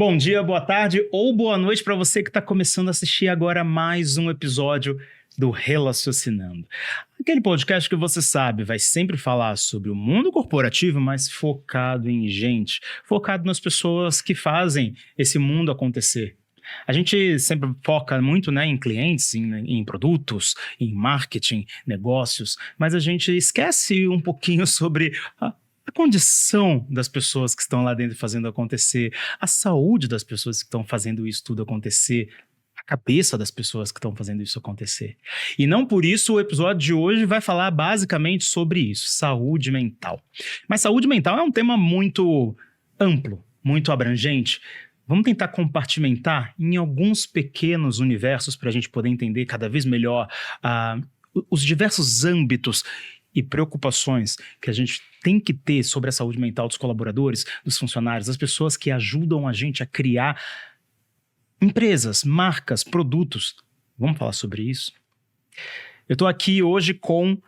Bom dia, boa tarde ou boa noite para você que está começando a assistir agora mais um episódio do Relaciocinando. Aquele podcast que você sabe vai sempre falar sobre o mundo corporativo, mas focado em gente, focado nas pessoas que fazem esse mundo acontecer. A gente sempre foca muito, em clientes, em produtos, em marketing, negócios, mas a gente esquece um pouquinho sobre a condição das pessoas que estão lá dentro fazendo acontecer, a saúde das pessoas que estão fazendo isso tudo acontecer, a cabeça das pessoas que estão fazendo isso acontecer. E não por isso o episódio de hoje vai falar basicamente sobre isso, saúde mental. Mas saúde mental é um tema muito amplo, muito abrangente. Vamos tentar compartimentar em alguns pequenos universos para a gente poder entender cada vez melhor os diversos âmbitos e preocupações que a gente tem que ter sobre a saúde mental dos colaboradores, dos funcionários, das pessoas que ajudam a gente a criar empresas, marcas, produtos. Vamos falar sobre isso? Eu estou aqui hoje com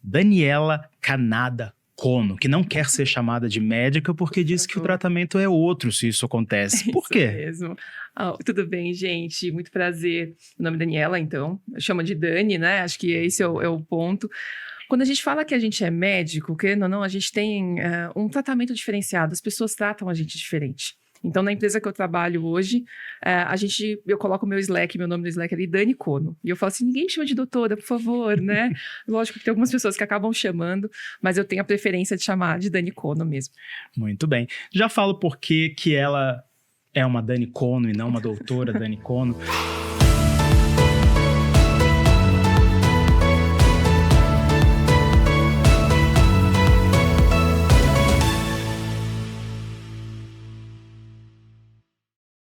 Daniela Canada Cono, que não quer ser chamada de médica porque diz que o tratamento é outro se isso acontece. Por quê? Isso mesmo. Tudo bem, gente? Muito prazer. Meu nome é Daniela, então. Chama de Dani, né? Acho que esse é o ponto. Quando a gente fala que a gente é médico, querendo ou não, a gente tem um tratamento diferenciado. As pessoas tratam a gente diferente. Então, na empresa que eu trabalho hoje, eu coloco meu nome no Slack ali, Dani Cono. E eu falo assim, ninguém me chama de doutora, por favor, né? Lógico que tem algumas pessoas que acabam chamando, mas eu tenho a preferência de chamar de Dani Cono mesmo. Muito bem. Já falo por que ela é uma Dani Cono e não uma doutora Dani Cono.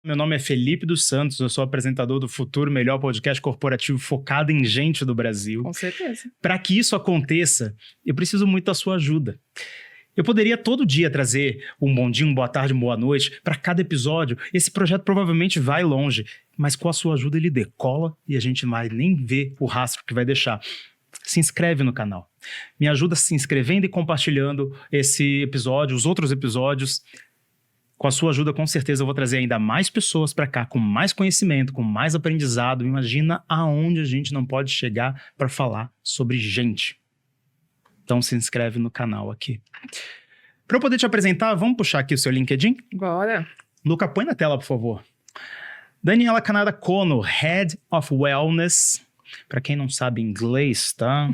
Meu nome é Felipe dos Santos, eu sou apresentador do Futuro Melhor Podcast Corporativo focado em gente do Brasil. Com certeza. Para que isso aconteça, eu preciso muito da sua ajuda. Eu poderia todo dia trazer um bom dia, uma boa tarde, uma boa noite para cada episódio. Esse projeto provavelmente vai longe, mas com a sua ajuda ele decola e a gente não vai nem ver o rastro que vai deixar. Se inscreve no canal. Me ajuda se inscrevendo e compartilhando esse episódio, os outros episódios. Com a sua ajuda, com certeza, eu vou trazer ainda mais pessoas para cá, com mais conhecimento, com mais aprendizado. Imagina aonde a gente não pode chegar para falar sobre gente. Então, se inscreve no canal aqui. Para eu poder te apresentar, vamos puxar aqui o seu LinkedIn? Bora. Luca, põe na tela, por favor. Daniela Canada Cono, Head of Wellness. Para quem não sabe inglês, tá?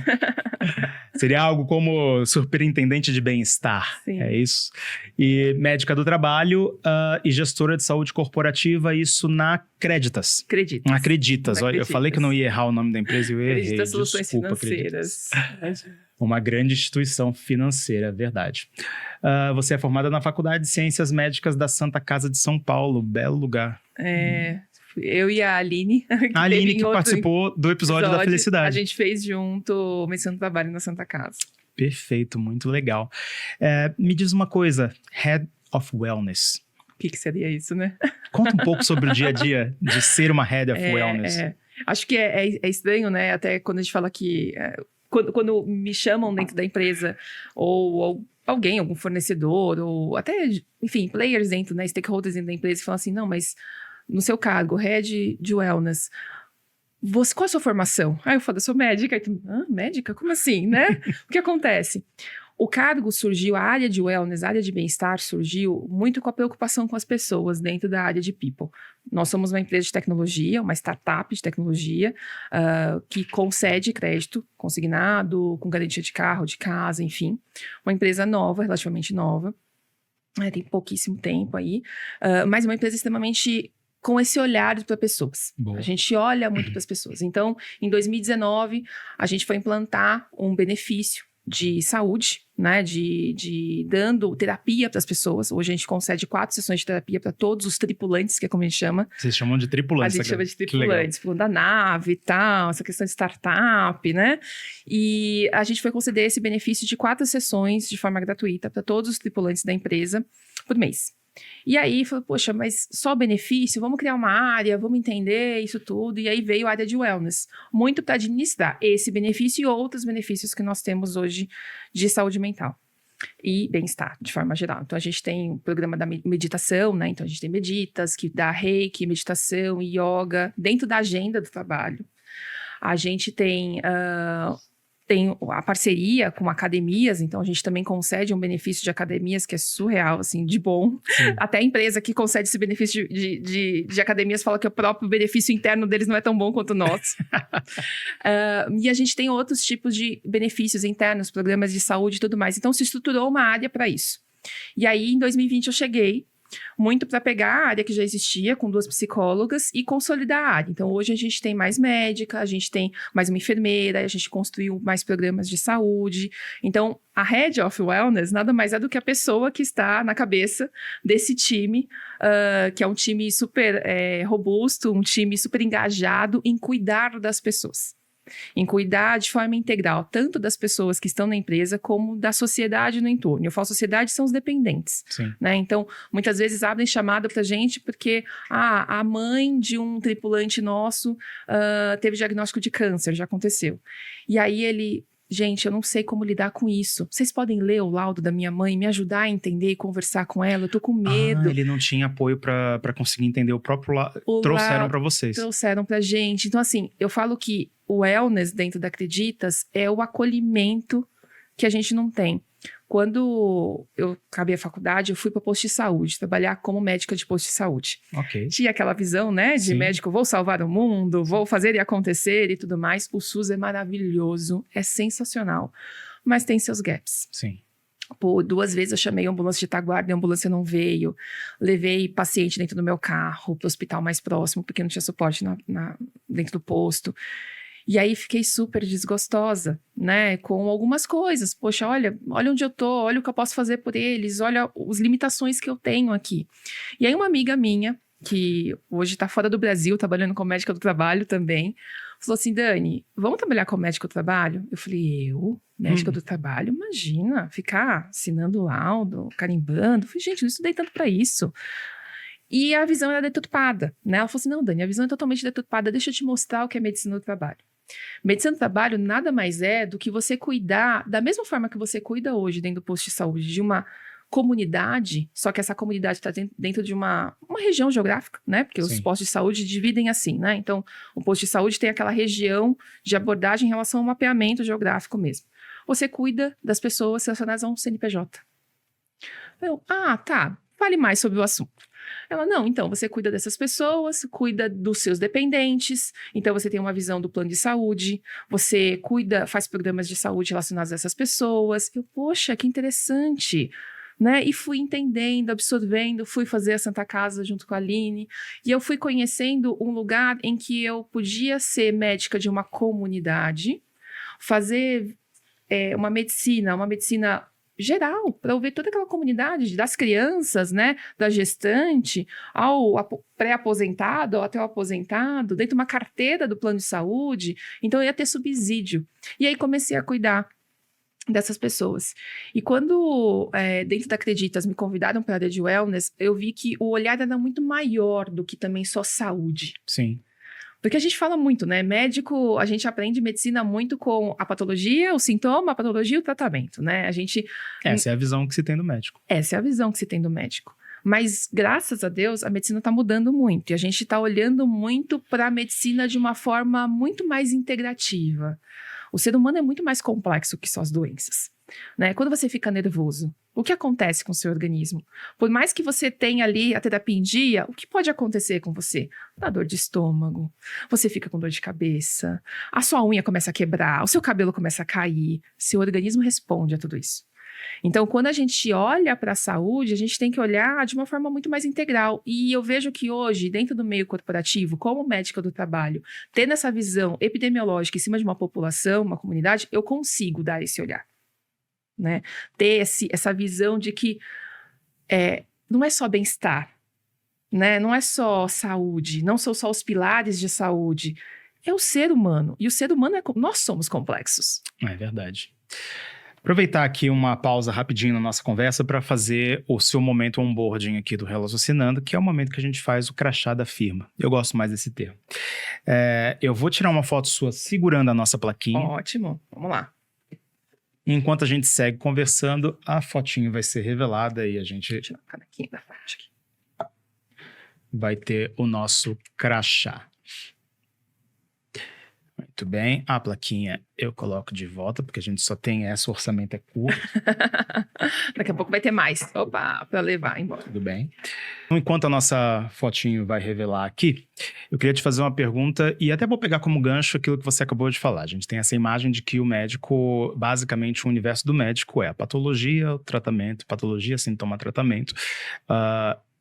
Seria algo como superintendente de bem-estar, Sim. É isso. E médica do trabalho e gestora de saúde corporativa, isso na Creditas. Acreditas. Olha, eu falei que eu não ia errar o nome da empresa e eu errei. Creditas Soluções Desculpa, Financeiras. Uma grande instituição financeira, verdade. Você é formada na Faculdade de Ciências Médicas da Santa Casa de São Paulo, belo lugar. Eu e a Aline. A Aline que participou do episódio da felicidade. A gente fez junto, mencionando trabalho na Santa Casa. Perfeito, muito legal. Me diz uma coisa, Head of Wellness. O que seria isso, né? Conta um pouco sobre o dia a dia de ser uma Head of Wellness. Acho que é estranho, né? Até quando a gente fala que... Quando me chamam dentro da empresa, ou alguém, algum fornecedor, ou até, enfim, players dentro, né? Stakeholders dentro da empresa, falam assim, não, mas... No seu cargo, Head de Wellness, qual a sua formação? Eu falo, eu sou médica. Médica? Como assim, né? O que acontece? O cargo surgiu, a área de wellness, a área de bem-estar surgiu muito com a preocupação com as pessoas dentro da área de people. Nós somos uma empresa de tecnologia, uma startup de tecnologia, que concede crédito consignado, com garantia de carro, de casa, enfim. Uma empresa nova, relativamente nova. Tem pouquíssimo tempo aí, mas uma empresa extremamente... com esse olhar para pessoas. Boa. A gente olha muito para as pessoas. Então, em 2019, a gente foi implantar um benefício de saúde, né, dando terapia para as pessoas. Hoje a gente concede 4 sessões de terapia para todos os tripulantes, que é como a gente chama. Vocês chamam de tripulantes? A gente chama de tripulantes, falando da nave e tal, essa questão de startup, né? E a gente foi conceder esse benefício de 4 sessões de forma gratuita para todos os tripulantes da empresa por mês. E aí, falou, poxa, mas só benefício? Vamos criar uma área, vamos entender isso tudo. E aí veio a área de wellness, muito para administrar esse benefício e outros benefícios que nós temos hoje de saúde mental. e bem-estar, de forma geral. Então, a gente tem o programa da meditação, né? Então, a gente tem meditas, que dá reiki, meditação e yoga dentro da agenda do trabalho. A gente tem a parceria com academias, então a gente também concede um benefício de academias que é surreal, assim, de bom. Sim. Até a empresa que concede esse benefício de academias fala que o próprio benefício interno deles não é tão bom quanto o nosso. E a gente tem outros tipos de benefícios internos, programas de saúde e tudo mais. Então, se estruturou uma área para isso. E aí, em 2020, eu cheguei muito para pegar a área que já existia, com 2 psicólogas, e consolidar a área. Então, hoje a gente tem mais médica, a gente tem mais uma enfermeira, a gente construiu mais programas de saúde. Então, a Head of Wellness nada mais é do que a pessoa que está na cabeça desse time, que é um time super robusto, um time super engajado em cuidar das pessoas. Em cuidar de forma integral, tanto das pessoas que estão na empresa, como da sociedade no entorno. Eu falo sociedade, são os dependentes. Sim. Né? Então, muitas vezes abrem chamada pra gente porque a mãe de um tripulante nosso teve diagnóstico de câncer, já aconteceu. E aí ele... Gente, eu não sei como lidar com isso. Vocês podem ler o laudo da minha mãe, me ajudar a entender e conversar com ela? Eu tô com medo. Ele não tinha apoio pra conseguir entender o próprio lado. Trouxeram pra vocês. Trouxeram pra gente. Então, assim, eu falo que o wellness dentro da Acreditas é o acolhimento que a gente não tem. Quando eu acabei a faculdade, eu fui para posto de saúde, trabalhar como médica de posto de saúde. Ok. Tinha aquela visão, né, de Sim. médico, vou salvar o mundo, vou fazer e acontecer e tudo mais. O SUS é maravilhoso, é sensacional, mas tem seus gaps. Sim. Pô, 2 vezes eu chamei a ambulância de Itaguarda e a ambulância não veio. Levei paciente dentro do meu carro para o hospital mais próximo, porque não tinha suporte dentro do posto. E aí fiquei super desgostosa, né, com algumas coisas. Poxa, olha onde eu tô, olha o que eu posso fazer por eles, olha as limitações que eu tenho aqui. E aí uma amiga minha, que hoje tá fora do Brasil, trabalhando como médica do trabalho também, falou assim, Dani, vamos trabalhar como médica do trabalho? Eu falei, médica do trabalho? Imagina, ficar assinando laudo, carimbando. Eu falei, gente, não estudei tanto para isso. E a visão era deturpada, né? Ela falou assim, não, Dani, a visão é totalmente deturpada, deixa eu te mostrar o que é medicina do trabalho. Medicina do trabalho nada mais é do que você cuidar, da mesma forma que você cuida hoje dentro do posto de saúde, de uma comunidade, só que essa comunidade está dentro de uma região geográfica, né? Porque Sim. os postos de saúde dividem assim, né? Então, o posto de saúde tem aquela região de abordagem em relação ao mapeamento geográfico mesmo. Você cuida das pessoas relacionadas a um CNPJ. Tá, fale mais sobre o assunto. Ela, não, então, você cuida dessas pessoas, cuida dos seus dependentes, então você tem uma visão do plano de saúde, você faz programas de saúde relacionados a essas pessoas. Poxa, que interessante, né? E fui entendendo, absorvendo, fui fazer a Santa Casa junto com a Aline, e eu fui conhecendo um lugar em que eu podia ser médica de uma comunidade, fazer uma medicina geral, para ouvir toda aquela comunidade, das crianças, né, da gestante, ao pré-aposentado, até o aposentado, dentro de uma carteira do plano de saúde, então eu ia ter subsídio. E aí comecei a cuidar dessas pessoas. E quando, dentro da Acreditas, me convidaram para a área de wellness, eu vi que o olhar era muito maior do que também só saúde. Sim. Porque a gente fala muito, né? Médico, a gente aprende medicina muito com a patologia, o sintoma, a patologia e o tratamento, né? Essa é a visão que se tem do médico. Essa é a visão que se tem do médico. Mas, graças a Deus, a medicina está mudando muito. E a gente está olhando muito para a medicina de uma forma muito mais integrativa. O ser humano é muito mais complexo que só as doenças, né? Quando você fica nervoso, o que acontece com o seu organismo? Por mais que você tenha ali a terapia em dia, o que pode acontecer com você? Dá dor de estômago, você fica com dor de cabeça, a sua unha começa a quebrar, o seu cabelo começa a cair, seu organismo responde a tudo isso. Então, quando a gente olha para a saúde, a gente tem que olhar de uma forma muito mais integral. E eu vejo que hoje, dentro do meio corporativo, como médica do trabalho, tendo essa visão epidemiológica em cima de uma população, uma comunidade, eu consigo dar esse olhar, né? Ter essa visão de que não é só bem-estar, né? Não é só saúde, não são só os pilares de saúde, é o ser humano. E o ser humano, nós somos complexos. É verdade. Aproveitar aqui uma pausa rapidinho na nossa conversa para fazer o seu momento onboarding aqui do Relacionando, que é o momento que a gente faz o crachá da firma. Eu gosto mais desse termo. Eu vou tirar uma foto sua segurando a nossa plaquinha. Ótimo, vamos lá. Enquanto a gente segue conversando, a fotinho vai ser revelada e a gente Deixa eu tirar a canequinha da frente aqui. vai ter o nosso crachá. Muito bem. A plaquinha eu coloco de volta, porque a gente só tem essa, o orçamento é curto. Daqui a pouco vai ter mais. Opa, para levar embora. Tudo bem. Enquanto a nossa fotinho vai revelar aqui, eu queria te fazer uma pergunta e até vou pegar como gancho aquilo que você acabou de falar. A gente tem essa imagem de que o médico, basicamente o universo do médico é a patologia, o tratamento, patologia, sintoma, tratamento.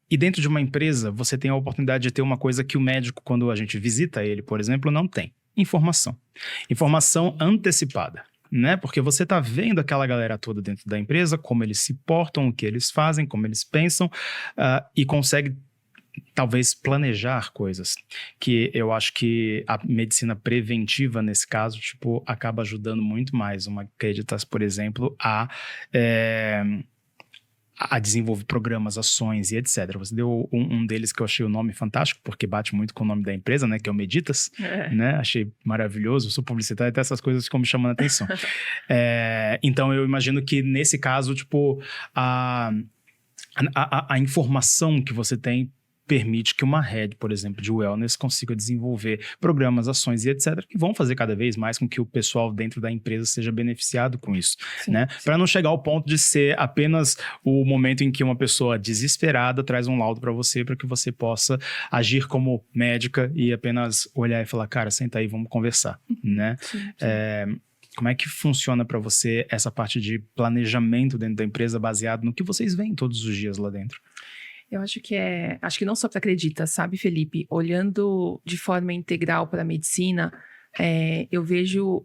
E dentro de uma empresa, você tem a oportunidade de ter uma coisa que o médico, quando a gente visita ele, por exemplo, não tem. Informação. Informação antecipada, né? Porque você está vendo aquela galera toda dentro da empresa, como eles se portam, o que eles fazem, como eles pensam, e consegue talvez planejar coisas. Que eu acho que a medicina preventiva, nesse caso, tipo, acaba ajudando muito mais uma Creditas, por exemplo, a desenvolver programas, ações e etc. Você deu um deles que eu achei o nome fantástico, porque bate muito com o nome da empresa, né? Que é o Meditas, né? Achei maravilhoso. Eu sou publicitário, até essas coisas ficam me chamando a atenção. Então, eu imagino que nesse caso, tipo, a informação que você tem permite que uma head, por exemplo, de wellness consiga desenvolver programas, ações e etc, que vão fazer cada vez mais com que o pessoal dentro da empresa seja beneficiado com isso, sim, né? Para não chegar ao ponto de ser apenas o momento em que uma pessoa desesperada traz um laudo para você, para que você possa agir como médica e apenas olhar e falar, cara, senta aí, vamos conversar, né? Sim. Como é que funciona para você essa parte de planejamento dentro da empresa baseado no que vocês veem todos os dias lá dentro? Eu acho que não só para Creditas, sabe, Felipe? Olhando de forma integral para a medicina, eu vejo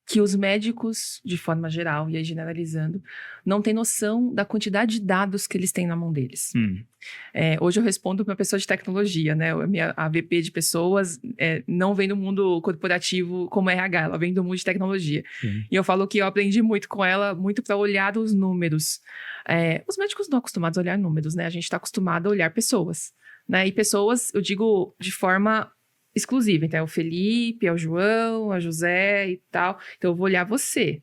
que os médicos, de forma geral, e aí generalizando, não têm noção da quantidade de dados que eles têm na mão deles. Hoje eu respondo para uma pessoa de tecnologia, né? A minha VP de pessoas não vem do mundo corporativo como RH, ela vem do mundo de tecnologia. E eu falo que eu aprendi muito com ela, muito para olhar os números. Os médicos não estão acostumados a olhar números, né? A gente está acostumado a olhar pessoas, né? E pessoas, eu digo, de forma exclusiva. Então, é o Felipe, é o João, é o José e tal. Então, eu vou olhar você.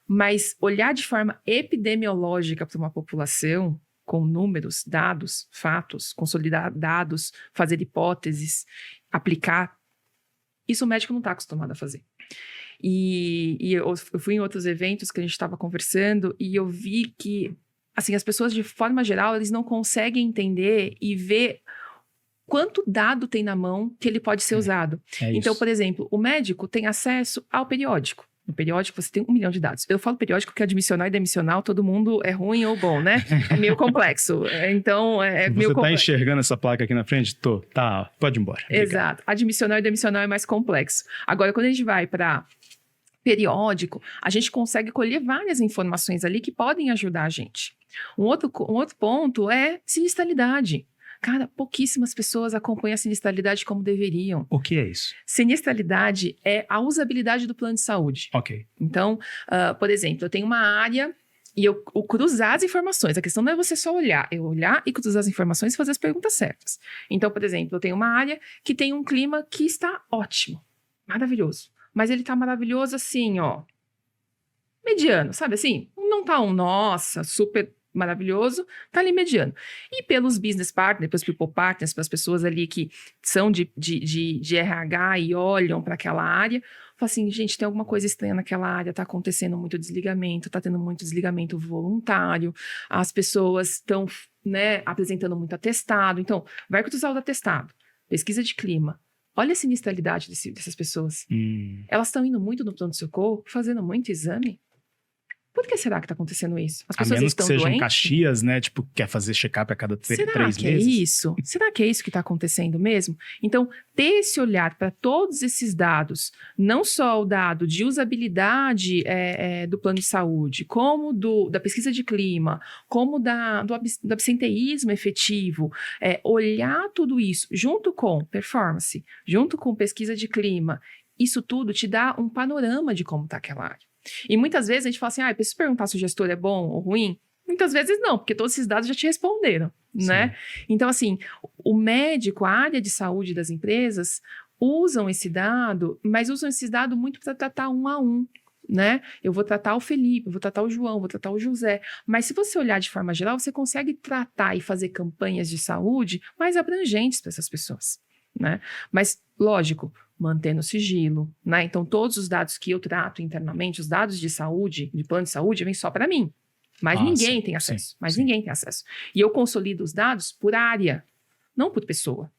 Mas olhar de forma epidemiológica para uma população, com números, dados, fatos, consolidar dados, fazer hipóteses, aplicar, isso o médico não está acostumado a fazer. E eu fui em outros eventos que a gente estava conversando e eu vi que, assim, as pessoas, de forma geral, eles não conseguem entender e ver quanto dado tem na mão que ele pode ser usado. Então, por exemplo, o médico tem acesso ao periódico. No periódico você tem 1 milhão de dados. Eu falo periódico porque admissional e demissional, todo mundo é ruim ou bom, né? É meio complexo. Então, meio complexo. Você tá enxergando essa placa aqui na frente? Tô. Tá, pode ir embora. Exato. Admissional e demissional é mais complexo. Agora, quando a gente vai para periódico, a gente consegue colher várias informações ali que podem ajudar a gente. Um outro ponto é sinistralidade. Cara, pouquíssimas pessoas acompanham a sinistralidade como deveriam. O que é isso? Sinistralidade é a usabilidade do plano de saúde. Ok. Então, por exemplo, eu tenho uma área e eu cruzar as informações. A questão não é você só olhar, é olhar e cruzar as informações e fazer as perguntas certas. Então, por exemplo, eu tenho uma área que tem um clima que está ótimo, maravilhoso. Mas ele está maravilhoso assim, ó, mediano, sabe assim? Não tá nossa, super maravilhoso, tá ali mediano. E pelos business partners, pelos people partners, pelas pessoas ali que são de RH e olham para aquela área, falam assim, gente, tem alguma coisa estranha naquela área, tá acontecendo muito desligamento, tá tendo muito desligamento voluntário, as pessoas estão, né, apresentando muito atestado. Então, vai cruzar o atestado, pesquisa de clima. Olha a sinistralidade dessas pessoas. Elas estão indo muito no pronto-socorro, fazendo muito exame. Por que será que está acontecendo isso? As pessoas estão doentes? A menos que sejam Caxias, né? Tipo, quer fazer check-up a cada 3 meses. Será que é isso? Será que é isso que está acontecendo mesmo? Então, ter esse olhar para todos esses dados, não só o dado de usabilidade do plano de saúde, como da pesquisa de clima, como do absenteísmo efetivo, olhar tudo isso junto com performance, junto com pesquisa de clima, isso tudo te dá um panorama de como está aquela área. E muitas vezes a gente fala assim, preciso perguntar se o gestor é bom ou ruim? Muitas vezes não, porque todos esses dados já te responderam, né? Então, assim, o médico, a área de saúde das empresas usam esse dado, mas usam esse dado muito para tratar 1 a 1. né? Eu vou tratar o Felipe, eu vou tratar o João, vou tratar o José. Mas se você olhar de forma geral, você consegue tratar e fazer campanhas de saúde mais abrangentes para essas pessoas, né? Mas, lógico, mantendo o sigilo, né? Então, todos os dados que eu trato internamente, os dados de saúde, de plano de saúde, vêm só para mim. Mas ninguém tem acesso. Ninguém tem acesso. E eu consolido os dados por área, não por pessoa.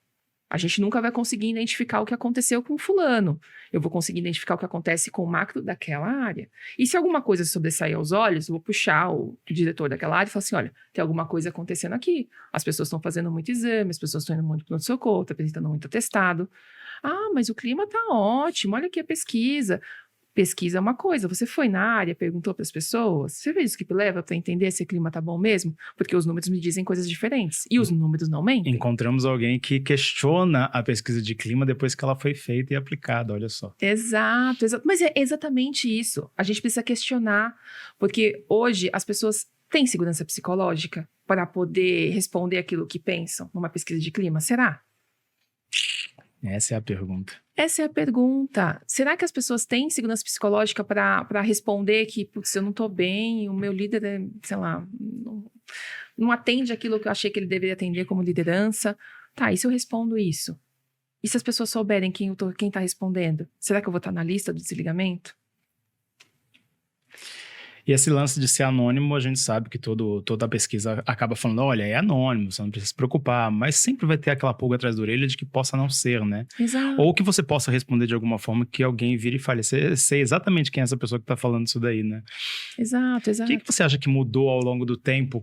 A gente nunca vai conseguir identificar o que aconteceu com o fulano. Eu vou conseguir identificar o que acontece com o macro daquela área. E se alguma coisa sobressair aos olhos, eu vou puxar o diretor daquela área e falar assim, olha, tem alguma coisa acontecendo aqui. As pessoas estão fazendo muito exame, as pessoas estão indo muito para o socorro, estão apresentando muito atestado. Ah, mas o clima está ótimo, olha aqui a pesquisa. Pesquisa é uma coisa, você foi na área, perguntou para as pessoas, você fez o que leva para entender se o clima tá bom mesmo? Porque os números me dizem coisas diferentes, e os números não mentem. Encontramos alguém que questiona a pesquisa de clima depois que ela foi feita e aplicada, olha só. Exato, mas é exatamente isso, a gente precisa questionar, porque hoje as pessoas têm segurança psicológica para poder responder aquilo que pensam numa pesquisa de clima, será? Essa é a pergunta. Essa é a pergunta. Será que as pessoas têm segurança psicológica para responder que, putz, eu não tô bem, o meu líder, sei lá, não atende aquilo que eu achei que ele deveria atender como liderança? Tá, e se eu respondo isso? E se as pessoas souberem quem tá respondendo? Será que eu vou estar na lista do desligamento? E esse lance de ser anônimo, a gente sabe que toda a pesquisa acaba falando, olha, é anônimo, você não precisa se preocupar, mas sempre vai ter aquela pulga atrás da orelha de que possa não ser, né? Exato. Ou que você possa responder de alguma forma que alguém vire e fale, sei exatamente quem é essa pessoa que está falando isso daí, né? Exato. O que você acha que mudou ao longo do tempo?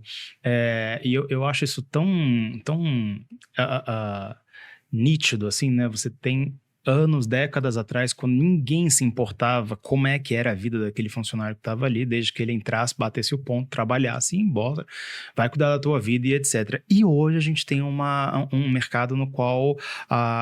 E eu acho isso tão nítido, assim, né? Você tem anos, décadas atrás, quando ninguém se importava como é que era a vida daquele funcionário que estava ali, desde que ele entrasse, batesse o ponto, trabalhasse e ia embora, vai cuidar da tua vida e etc. E hoje a gente tem um mercado no qual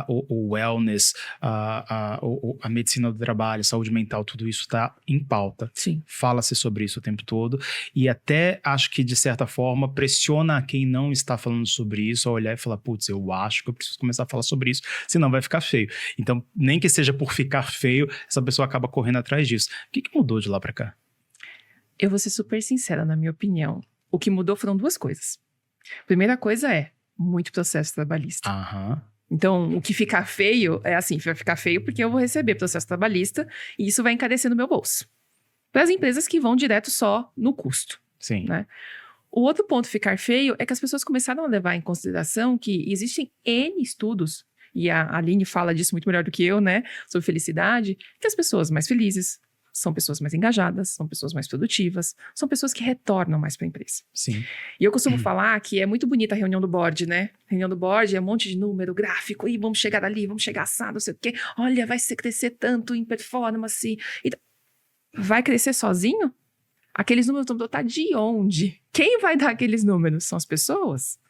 o wellness, a medicina do trabalho, saúde mental, tudo isso está em pauta. Sim. Fala-se sobre isso o tempo todo e até acho que, de certa forma, pressiona quem não está falando sobre isso a olhar e falar, putz, eu acho que eu preciso começar a falar sobre isso, senão vai ficar feio. Então, nem que seja por ficar feio, essa pessoa acaba correndo atrás disso. O que mudou de lá pra cá? Eu vou ser super sincera, na minha opinião. O que mudou foram duas coisas. Primeira coisa é muito processo trabalhista. Então, o que ficar feio é assim, vai ficar feio porque eu vou receber processo trabalhista e isso vai encarecer no meu bolso. Para as empresas que vão direto só no custo. Sim. Né? O outro ponto ficar feio é que as pessoas começaram a levar em consideração que existem N estudos, e a Aline fala disso muito melhor do que eu, né? Sobre felicidade, que as pessoas mais felizes são pessoas mais engajadas, são pessoas mais produtivas, são pessoas que retornam mais para a empresa. Sim. E eu costumo falar que é muito bonita a reunião do board, né? Reunião do board é um monte de número, gráfico, e vamos chegar ali, vamos chegar assado, não sei o quê. Olha, vai se crescer tanto em performance. Vai crescer sozinho? Aqueles números vão botar de onde? Quem vai dar aqueles números? São as pessoas.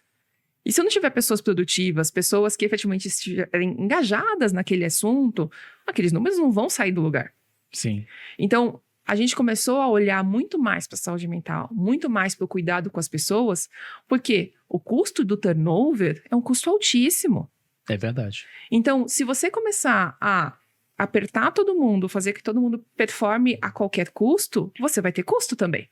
E se eu não tiver pessoas produtivas, pessoas que efetivamente estiverem engajadas naquele assunto, aqueles números não vão sair do lugar. Sim. Então, a gente começou a olhar muito mais para a saúde mental, muito mais para o cuidado com as pessoas, porque o custo do turnover é um custo altíssimo. É verdade. Então, se você começar a apertar todo mundo, fazer que todo mundo performe a qualquer custo, você vai ter custo também.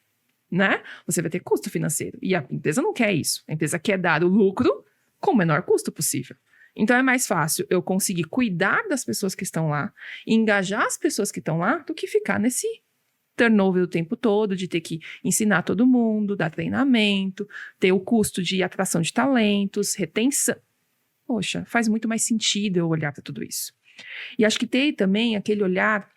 Né? Você vai ter custo financeiro. E a empresa não quer isso. A empresa quer dar o lucro com o menor custo possível. Então é mais fácil eu conseguir cuidar das pessoas que estão lá, engajar as pessoas que estão lá, do que ficar nesse turnover o tempo todo, de ter que ensinar todo mundo, dar treinamento, ter o custo de atração de talentos, retenção. Poxa, faz muito mais sentido eu olhar para tudo isso. E acho que tem também aquele olhar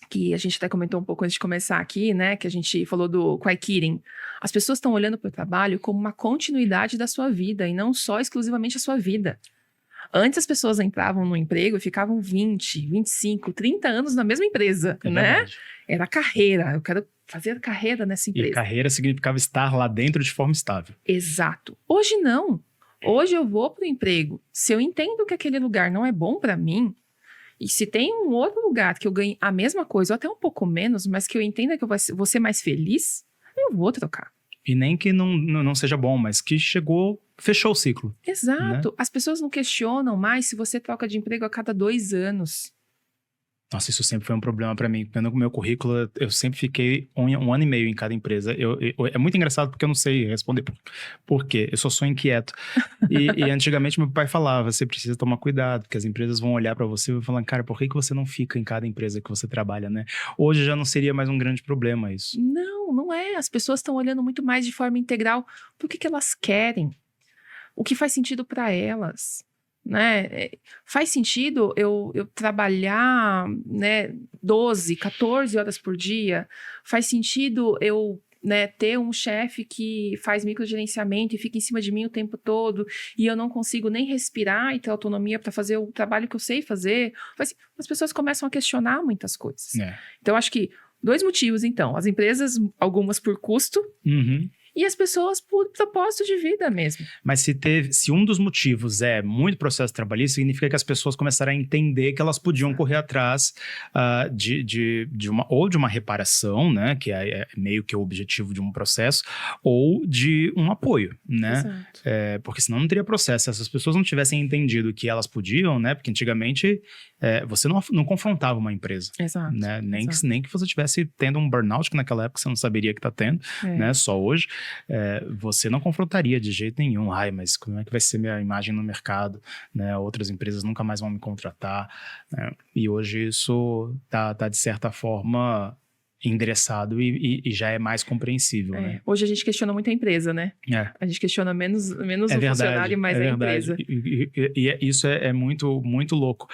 que a gente até comentou um pouco antes de começar aqui, né, que a gente falou do quiet quitting. As pessoas estão olhando para o trabalho como uma continuidade da sua vida e não só exclusivamente a sua vida. Antes as pessoas entravam no emprego e ficavam 20, 25, 30 anos na mesma empresa, né? Verdade. Era carreira, eu quero fazer carreira nessa empresa. E carreira significava estar lá dentro de forma estável. Exato. Hoje não. Hoje eu vou para o emprego. Se eu entendo que aquele lugar não é bom para mim, e se tem um outro lugar que eu ganhe a mesma coisa, ou até um pouco menos, mas que eu entenda que eu vou ser mais feliz, eu vou trocar. E nem que não seja bom, mas que fechou o ciclo. Exato. Né? As pessoas não questionam mais se você troca de emprego a cada 2 anos. Nossa, isso sempre foi um problema para mim. Vendo o meu currículo, eu sempre fiquei um ano e meio em cada empresa. É muito engraçado porque eu não sei responder por quê. Eu sou inquieto. E antigamente meu pai falava, você precisa tomar cuidado, porque as empresas vão olhar para você e vão falar, cara, por que você não fica em cada empresa que você trabalha, né? Hoje já não seria mais um grande problema isso. Não, não é. As pessoas estão olhando muito mais de forma integral pro que elas querem, o que faz sentido para elas, né? Faz sentido eu trabalhar, né, 12, 14 horas por dia? Faz sentido eu, né, ter um chefe que faz microgerenciamento e fica em cima de mim o tempo todo e eu não consigo nem respirar e ter autonomia para fazer o trabalho que eu sei fazer? As pessoas começam a questionar muitas coisas. Então, acho que 2 motivos, então. As empresas, algumas por custo, e as pessoas por propósito de vida mesmo. Mas se um dos motivos é muito processo trabalhista, significa que as pessoas começaram a entender que elas podiam correr atrás de uma reparação, né? Que é meio que o objetivo de um processo, ou de um apoio, né? Porque senão não teria processo. Se essas pessoas não tivessem entendido que elas podiam, né? Porque antigamente você não confrontava uma empresa. Exato. Né? Nem que você estivesse tendo um burnout, que naquela época você não saberia que está tendo, né? Só hoje. Você não confrontaria de jeito nenhum. Ai, mas como é que vai ser minha imagem no mercado? Né? Outras empresas nunca mais vão me contratar. Né? E hoje isso tá de certa forma endereçado e já é mais compreensível. Né? Hoje a gente questiona muito a empresa, né? A gente questiona menos o funcionário e mais a empresa. Isso é muito, muito louco.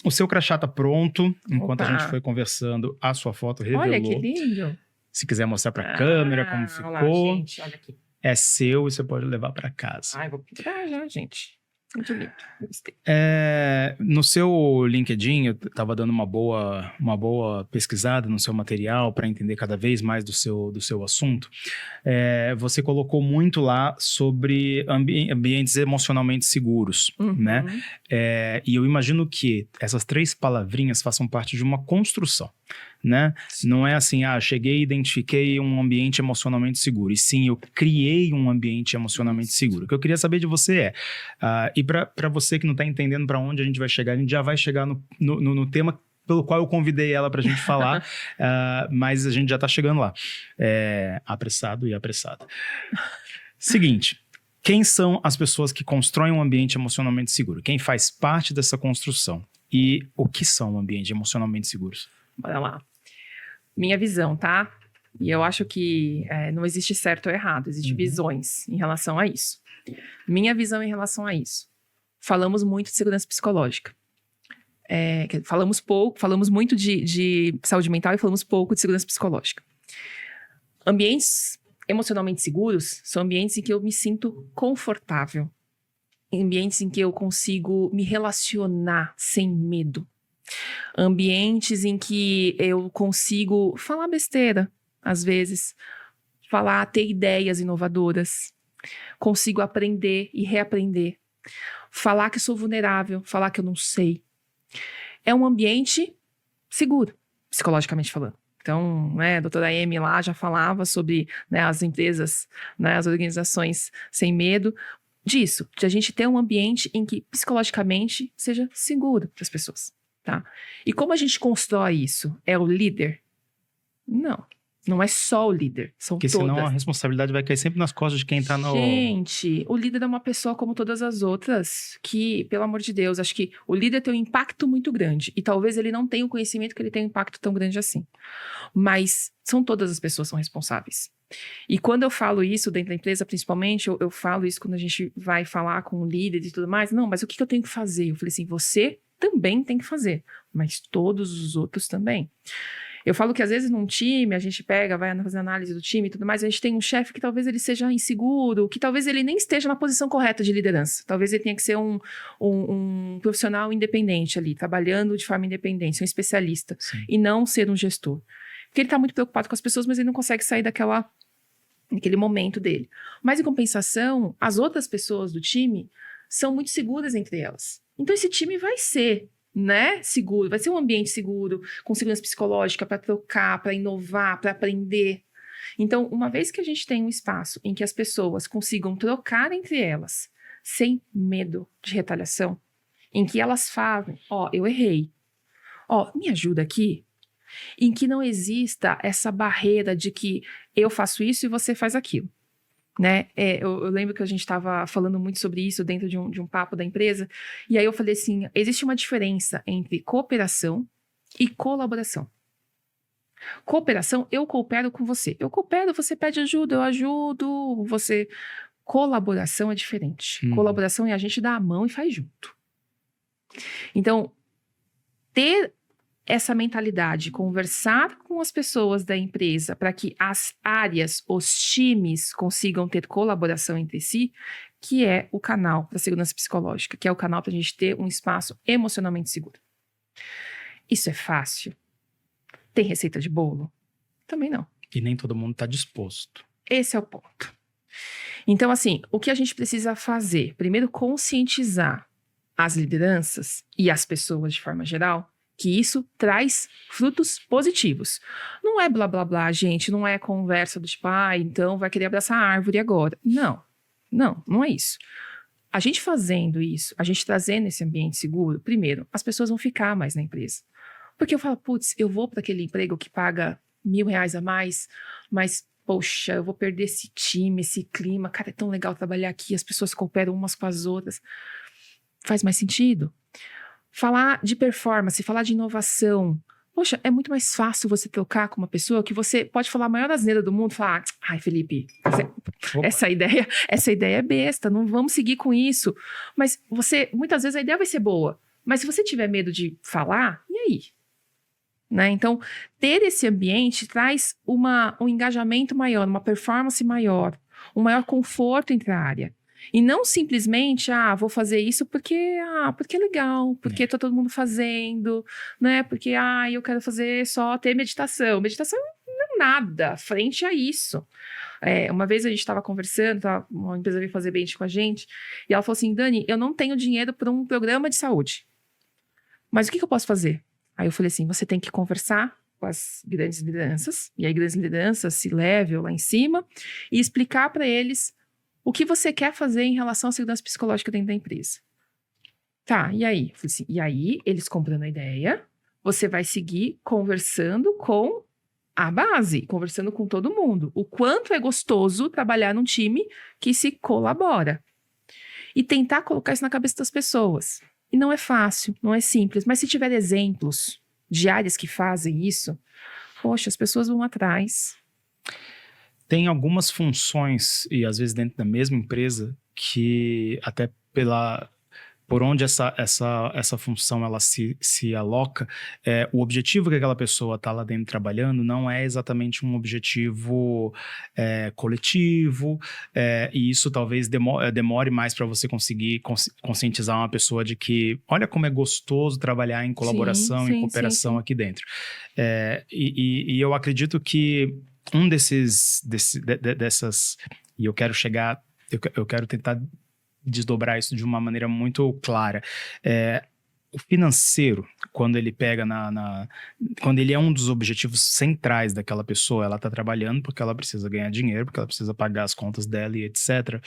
O seu crachá tá pronto. Enquanto a gente foi conversando, a sua foto revelou. Olha que lindo. Se quiser mostrar para a câmera como ficou, olha lá, gente, olha aqui. É seu e você pode levar para casa. Vou pintar já, gente. Muito lindo. No seu LinkedIn, eu estava dando uma boa pesquisada no seu material para entender cada vez mais do seu assunto. Você colocou muito lá sobre ambientes emocionalmente seguros, né? E eu imagino que essas 3 palavrinhas façam parte de uma construção. Né? Não é assim, cheguei e identifiquei um ambiente emocionalmente seguro, e sim, eu criei um ambiente emocionalmente seguro. O que eu queria saber de você e para você que não está entendendo para onde a gente vai chegar, a gente já vai chegar no tema pelo qual eu convidei ela para a gente falar, mas a gente já está chegando lá, apressado e apressado. Seguinte, quem são as pessoas que constroem um ambiente emocionalmente seguro? Quem faz parte dessa construção? E o que são ambientes emocionalmente seguros? Bora lá. Minha visão, tá? E eu acho que não existe certo ou errado, existem visões em relação a isso. Minha visão em relação a isso. Falamos muito de segurança psicológica. Falamos muito de saúde mental e falamos pouco de segurança psicológica. Ambientes emocionalmente seguros são ambientes em que eu me sinto confortável. Ambientes em que eu consigo me relacionar sem medo. Ambientes em que eu consigo falar besteira, às vezes, ter ideias inovadoras, consigo aprender e reaprender, falar que sou vulnerável, falar que eu não sei. É um ambiente seguro, psicologicamente falando. Então, a doutora Amy lá já falava sobre as empresas, as organizações sem medo, disso, de a gente ter um ambiente em que psicologicamente seja seguro para as pessoas. Tá? E como a gente constrói isso? É o líder? Não é só o líder, são Porque todas. Senão a responsabilidade vai cair sempre nas costas de quem está no... Gente, o líder é uma pessoa como todas as outras, que, pelo amor de Deus, acho que o líder tem um impacto muito grande, e talvez ele não tenha o conhecimento que ele tem um impacto tão grande assim. Mas todas as pessoas são responsáveis. E quando eu falo isso dentro da empresa, principalmente, eu falo isso quando a gente vai falar com o líder e tudo mais. Não, mas o que eu tenho que fazer? Eu falei assim, você também tem que fazer, mas todos os outros também. Eu falo que às vezes num time, a gente vai fazer análise do time e tudo mais, a gente tem um chefe que talvez ele seja inseguro, que talvez ele nem esteja na posição correta de liderança. Talvez ele tenha que ser um profissional independente ali, trabalhando de forma independente, um especialista, e não ser um gestor. Porque ele está muito preocupado com as pessoas, mas ele não consegue sair daquele momento dele. Mas, em compensação, as outras pessoas do time são muito seguras entre elas. Então, esse time vai ser, seguro, vai ser um ambiente seguro, com segurança psicológica para trocar, para inovar, para aprender. Então, uma vez que a gente tem um espaço em que as pessoas consigam trocar entre elas, sem medo de retaliação, em que elas falam, eu errei. Ó, me ajuda aqui, em que não exista essa barreira de que eu faço isso e você faz aquilo. Né? Eu lembro que a gente estava falando muito sobre isso dentro de um papo da empresa, e aí eu falei assim, existe uma diferença entre cooperação e colaboração. Cooperação, eu coopero com você. Eu coopero, você pede ajuda, eu ajudo, você... Colaboração é diferente. Colaboração é a gente dar a mão e faz junto. Então, ter essa mentalidade, conversar com as pessoas da empresa para que as áreas, os times consigam ter colaboração entre si, que é o canal da segurança psicológica, que é o canal para a gente ter um espaço emocionalmente seguro. Isso é fácil? Tem receita de bolo? Também não. E nem todo mundo está disposto. Esse é o ponto. Então, assim, o que a gente precisa fazer? Primeiro, conscientizar as lideranças e as pessoas de forma geral que isso traz frutos positivos. Não é blá, blá, blá, gente, não é conversa do tipo, então vai querer abraçar a árvore agora. Não é isso. A gente fazendo isso, a gente trazendo esse ambiente seguro, primeiro, as pessoas vão ficar mais na empresa. Porque eu falo, putz, eu vou para aquele emprego que paga R$1.000 a mais, mas, poxa, eu vou perder esse time, esse clima, cara, é tão legal trabalhar aqui, as pessoas cooperam umas com as outras. Faz mais sentido? Falar de performance, falar de inovação. Poxa, é muito mais fácil você trocar com uma pessoa que você pode falar a maior asneira do mundo, falar, ai, Felipe, essa ideia é besta, não vamos seguir com isso. Mas muitas vezes a ideia vai ser boa, mas se você tiver medo de falar, e aí? Né? Então, ter esse ambiente traz um engajamento maior, uma performance maior, um maior conforto entre a área. E não simplesmente, vou fazer isso porque é legal, porque tá todo mundo fazendo, né? Porque, eu quero fazer só ter meditação. Meditação não é nada frente a isso. Uma vez a gente estava conversando, uma empresa veio fazer bench com a gente, e ela falou assim, Dani, eu não tenho dinheiro para um programa de saúde. Mas o que eu posso fazer? Aí eu falei assim, você tem que conversar com as grandes lideranças, e aí grandes lideranças, C-level lá em cima, e explicar para eles o que você quer fazer em relação à segurança psicológica dentro da empresa. Tá, e aí? Eu falei assim, e aí, eles comprando a ideia, você vai seguir conversando com a base, conversando com todo mundo. O quanto é gostoso trabalhar num time que se colabora. E tentar colocar isso na cabeça das pessoas. E não é fácil, não é simples, mas se tiver exemplos de áreas que fazem isso, poxa, as pessoas vão atrás. Tem algumas funções, e às vezes dentro da mesma empresa, que até por onde essa função ela se aloca, o objetivo que aquela pessoa está lá dentro trabalhando não é exatamente um objetivo coletivo, e isso talvez demore mais para você conseguir conscientizar uma pessoa de que olha como é gostoso trabalhar em colaboração, em cooperação aqui dentro. E eu acredito que dessas, e eu quero tentar desdobrar isso de uma maneira muito clara. O financeiro, quando ele pega quando ele é um dos objetivos centrais daquela pessoa, ela está trabalhando porque ela precisa ganhar dinheiro, porque ela precisa pagar as contas dela e etc.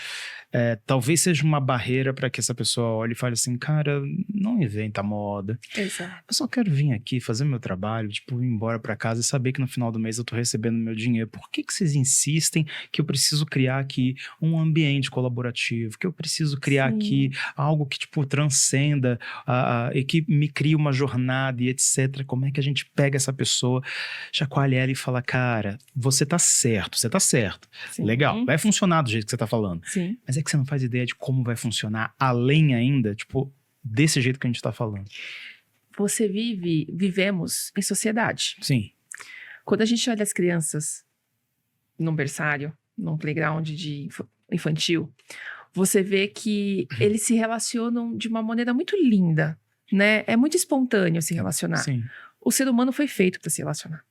Talvez seja uma barreira para que essa pessoa olhe e fale assim, cara, não inventa moda. Exato. Eu só quero vir aqui, fazer meu trabalho, ir embora para casa e saber que no final do mês eu tô recebendo meu dinheiro. Por que vocês insistem que eu preciso criar aqui um ambiente colaborativo, que eu preciso criar aqui algo que, transcenda e que me cria uma jornada e etc. Como é que a gente pega essa pessoa, chacoalha ela e fala, cara, você tá certo. Sim. Legal, vai funcionar do jeito que você tá falando. Sim. Mas é que você não faz ideia de como vai funcionar além ainda, desse jeito que a gente tá falando. Vivemos em sociedade. Sim. Quando a gente olha as crianças num berçário, num playground infantil, você vê que eles se relacionam de uma maneira muito linda. Né? É muito espontâneo se relacionar. Sim. O ser humano foi feito para se relacionar.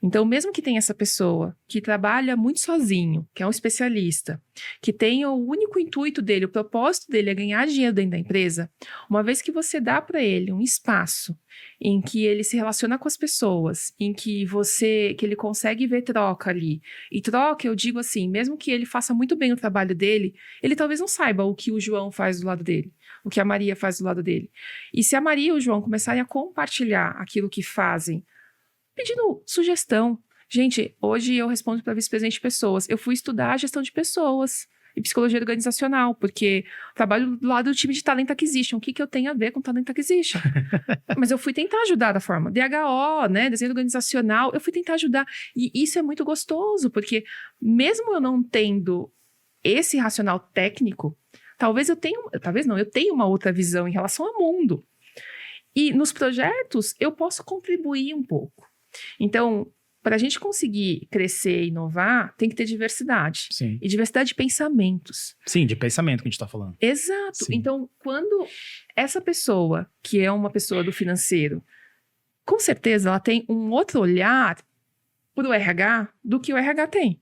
Então, mesmo que tenha essa pessoa que trabalha muito sozinho, que é um especialista, que tem o único intuito dele, o propósito dele é ganhar dinheiro dentro da empresa, uma vez que você dá para ele um espaço em que ele se relaciona com as pessoas, em que ele consegue ver troca ali. E troca, eu digo assim, mesmo que ele faça muito bem o trabalho dele, ele talvez não saiba o que o João faz do lado dele, o que a Maria faz do lado dele. E se a Maria e o João começarem a compartilhar aquilo que fazem, pedindo sugestão. Gente, hoje eu respondo para vice-presidente de pessoas. Eu fui estudar a gestão de pessoas e psicologia organizacional, porque trabalho do lado do time de Talent Acquisition. O que eu tenho a ver com Talent Acquisition? Mas eu fui tentar ajudar da forma DHO, né, desenho organizacional, eu fui tentar ajudar. E isso é muito gostoso, porque mesmo eu não tendo esse racional técnico, eu tenho uma outra visão em relação ao mundo. E nos projetos, eu posso contribuir um pouco. Então, para a gente conseguir crescer e inovar, tem que ter diversidade. Sim. E diversidade de pensamentos. Sim, de pensamento que a gente está falando. Exato. Sim. Então, quando essa pessoa, que é uma pessoa do financeiro, com certeza ela tem um outro olhar para o RH do que o RH tem.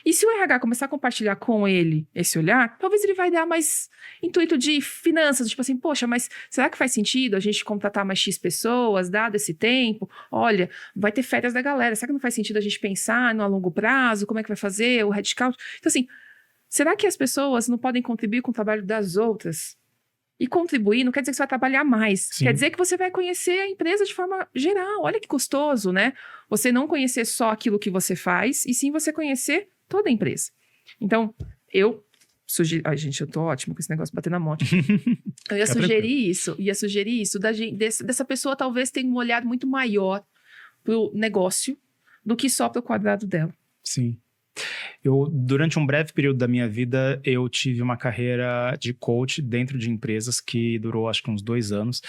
E se o RH começar a compartilhar com ele esse olhar, talvez ele vai dar mais intuito de finanças, tipo assim, poxa, mas será que faz sentido a gente contratar mais X pessoas, dado esse tempo? Olha, vai ter férias da galera, será que não faz sentido a gente pensar no longo prazo, como é que vai fazer, o headcount? Então assim, será que as pessoas não podem contribuir com o trabalho das outras? E contribuir não quer dizer que você vai trabalhar mais. Sim. Quer dizer que você vai conhecer a empresa de forma geral. Olha que gostoso, né? Você não conhecer só aquilo que você faz, e sim você conhecer toda a empresa. Então, eu sugeri... Ai, gente, eu tô ótimo com esse negócio de bater na moto. Eu ia sugerir isso, dessa pessoa talvez tenha um olhar muito maior pro negócio do que só pro quadrado dela. Sim. Durante um breve período da minha vida, eu tive uma carreira de coach dentro de empresas que durou, acho que uns 2 anos.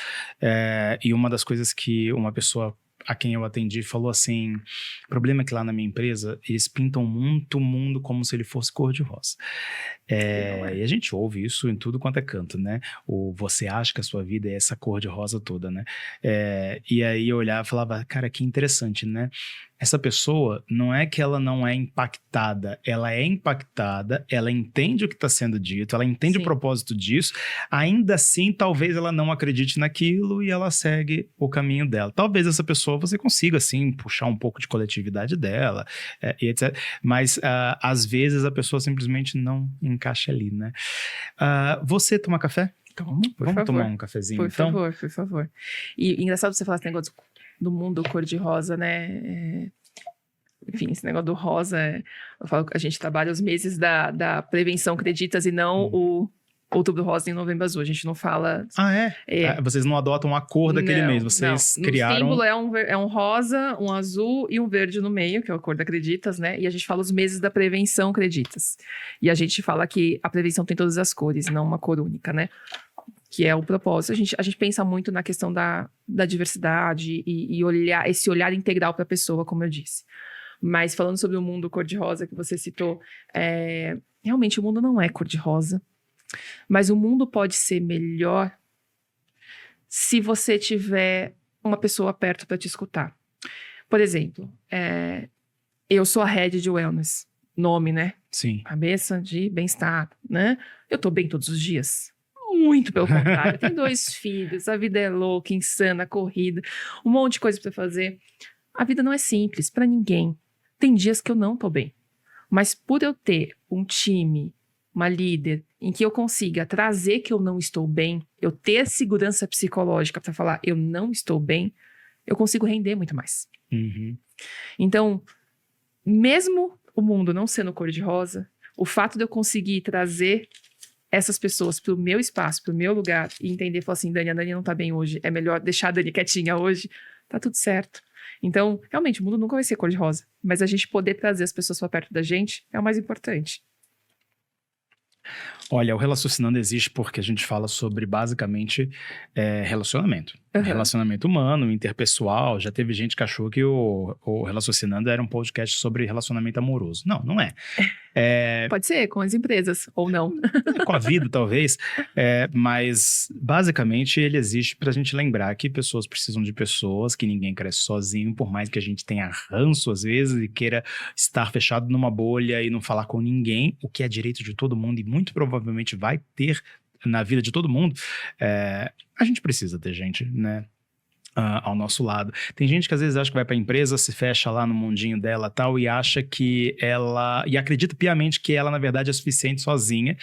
E uma das coisas que uma pessoa a quem eu atendi falou assim, o problema é que lá na minha empresa, eles pintam muito o mundo como se ele fosse cor-de-rosa. E a gente ouve isso em tudo quanto é canto, né? Você acha que a sua vida é essa cor-de-rosa toda, né? E aí eu olhava e falava, cara, que interessante, né? Essa pessoa, não é que ela não é impactada, ela é impactada, ela entende o que está sendo dito, ela entende o propósito disso, ainda assim, talvez ela não acredite naquilo e ela segue o caminho dela. Talvez essa pessoa você consiga, assim, puxar um pouco de coletividade dela, e etc. Mas, às vezes, a pessoa simplesmente não encaixa ali, né? Você toma café? Vamos tomar um cafezinho, então? Por favor. E engraçado você falar esse negócio do mundo cor-de-rosa, né? Enfim, esse negócio do rosa, eu falo que a gente trabalha os meses da prevenção Creditas e não o Outubro Rosa e Novembro Azul. A gente não fala... Vocês não adotam a cor daquele mês, vocês criaram... No símbolo é um rosa, um azul e um verde no meio, que é a cor da Creditas, né? E a gente fala os meses da prevenção Creditas. E a gente fala que a prevenção tem todas as cores, não uma cor única, né? Que é o propósito. A gente pensa muito na questão da diversidade e olhar esse olhar integral para a pessoa, como eu disse. Mas falando sobre o mundo cor-de-rosa que você citou, realmente o mundo não é cor-de-rosa, mas o mundo pode ser melhor se você tiver uma pessoa perto para te escutar. Por exemplo, eu sou a head de wellness, nome, né? Sim. Cabeça de bem-estar, né? Eu tô bem todos os dias. Muito pelo contrário, eu tenho 2 filhos, a vida é louca, insana, corrida, um monte de coisa para fazer. A vida não é simples para ninguém. Tem dias que eu não tô bem, mas por eu ter um time, uma líder, em que eu consiga trazer que eu não estou bem, eu ter segurança psicológica para falar eu não estou bem, eu consigo render muito mais. Uhum. Então, mesmo o mundo não sendo cor-de-rosa, o fato de eu conseguir trazer essas pessoas pro meu espaço, pro meu lugar, e entender, falar assim, a Dani não tá bem hoje, é melhor deixar a Dani quietinha hoje, tá tudo certo. Então, realmente, o mundo nunca vai ser cor-de-rosa, mas a gente poder trazer as pessoas pra perto da gente é o mais importante. Olha, o Relaciocinando existe porque a gente fala sobre, basicamente, relacionamento. Uhum. Relacionamento humano, interpessoal. Já teve gente que achou que o Relaciocinando era um podcast sobre relacionamento amoroso. Não, não é. Pode ser, com as empresas, ou não. Com a vida, talvez. Mas basicamente, ele existe para a gente lembrar que pessoas precisam de pessoas, que ninguém cresce sozinho, por mais que a gente tenha ranço às vezes e queira estar fechado numa bolha e não falar com ninguém, o que é direito de todo mundo e muito provavelmente vai ter na vida de todo mundo, a gente precisa ter gente, né? Ao nosso lado. Tem gente que às vezes acha que vai para a empresa, se fecha lá no mundinho dela tal e acha que ela... E acredita piamente que ela, na verdade, é suficiente sozinha.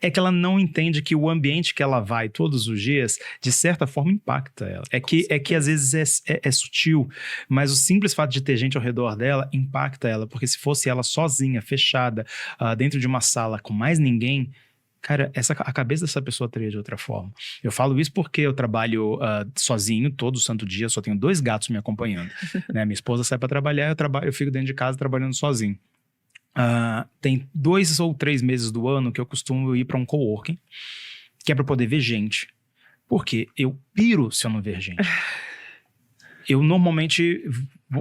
É que ela não entende que o ambiente que ela vai todos os dias, de certa forma, impacta ela. É que às vezes é sutil, mas o simples fato de ter gente ao redor dela impacta ela, porque se fosse ela sozinha, fechada, dentro de uma sala com mais ninguém, cara, a cabeça dessa pessoa teria de outra forma. Eu falo isso porque eu trabalho sozinho todo santo dia, só tenho 2 gatos me acompanhando. Né? Minha esposa sai para trabalhar, eu fico dentro de casa trabalhando sozinho. Tem 2 ou 3 meses do ano que eu costumo ir para um coworking, que é para poder ver gente. Porque eu piro se eu não ver gente. Eu normalmente,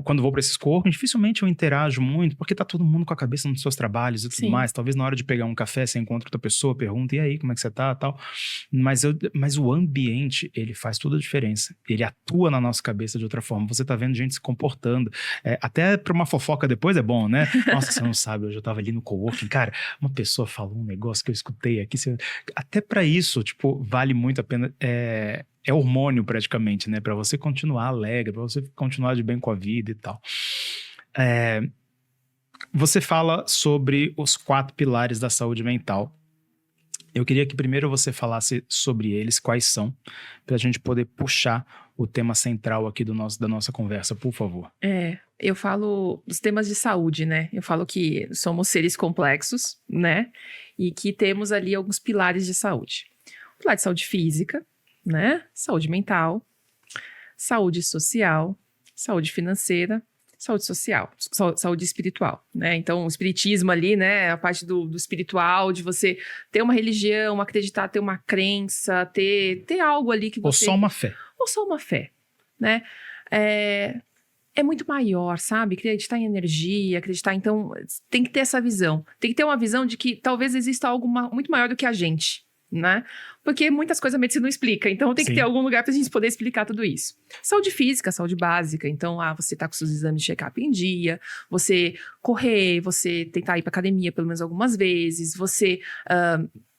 quando vou para esses coworking, dificilmente eu interajo muito, porque tá todo mundo com a cabeça nos seus trabalhos e tudo mais. Talvez na hora de pegar um café, você encontra outra pessoa, pergunta, e aí, como é que você tá, tal. Mas o ambiente, ele faz toda a diferença. Ele atua na nossa cabeça de outra forma. Você tá vendo gente se comportando. Até pra uma fofoca depois é bom, né? Nossa, você não sabe, hoje eu tava ali no coworking, cara, uma pessoa falou um negócio que eu escutei aqui. Até pra isso, tipo, vale muito a pena... É hormônio praticamente, né? Para você continuar alegre, para você continuar de bem com a vida e tal. Você fala sobre os 4 pilares da saúde mental. Eu queria que primeiro você falasse sobre eles, quais são, para a gente poder puxar o tema central aqui da nossa conversa, por favor. Eu falo dos temas de saúde, né? Eu falo que somos seres complexos, né? E que temos ali alguns pilares de saúde. O pilar de saúde física, né? Saúde mental, saúde social, saúde financeira, saúde social, saúde espiritual, né? Então, o espiritismo ali, né? A parte do espiritual, de você ter uma religião, acreditar, ter uma crença, ter algo ali que você... Ou só uma fé. Ou só uma fé, né? É muito maior, sabe? Acreditar em energia, acreditar... Então, tem que ter essa visão. Tem que ter uma visão de que talvez exista algo muito maior do que a gente, né? Porque muitas coisas a medicina não explica, então tem que ter algum lugar pra gente poder explicar tudo isso. Saúde física, saúde básica, então você tá com seus exames de check-up em dia, você correr, você tentar ir pra academia pelo menos algumas vezes, você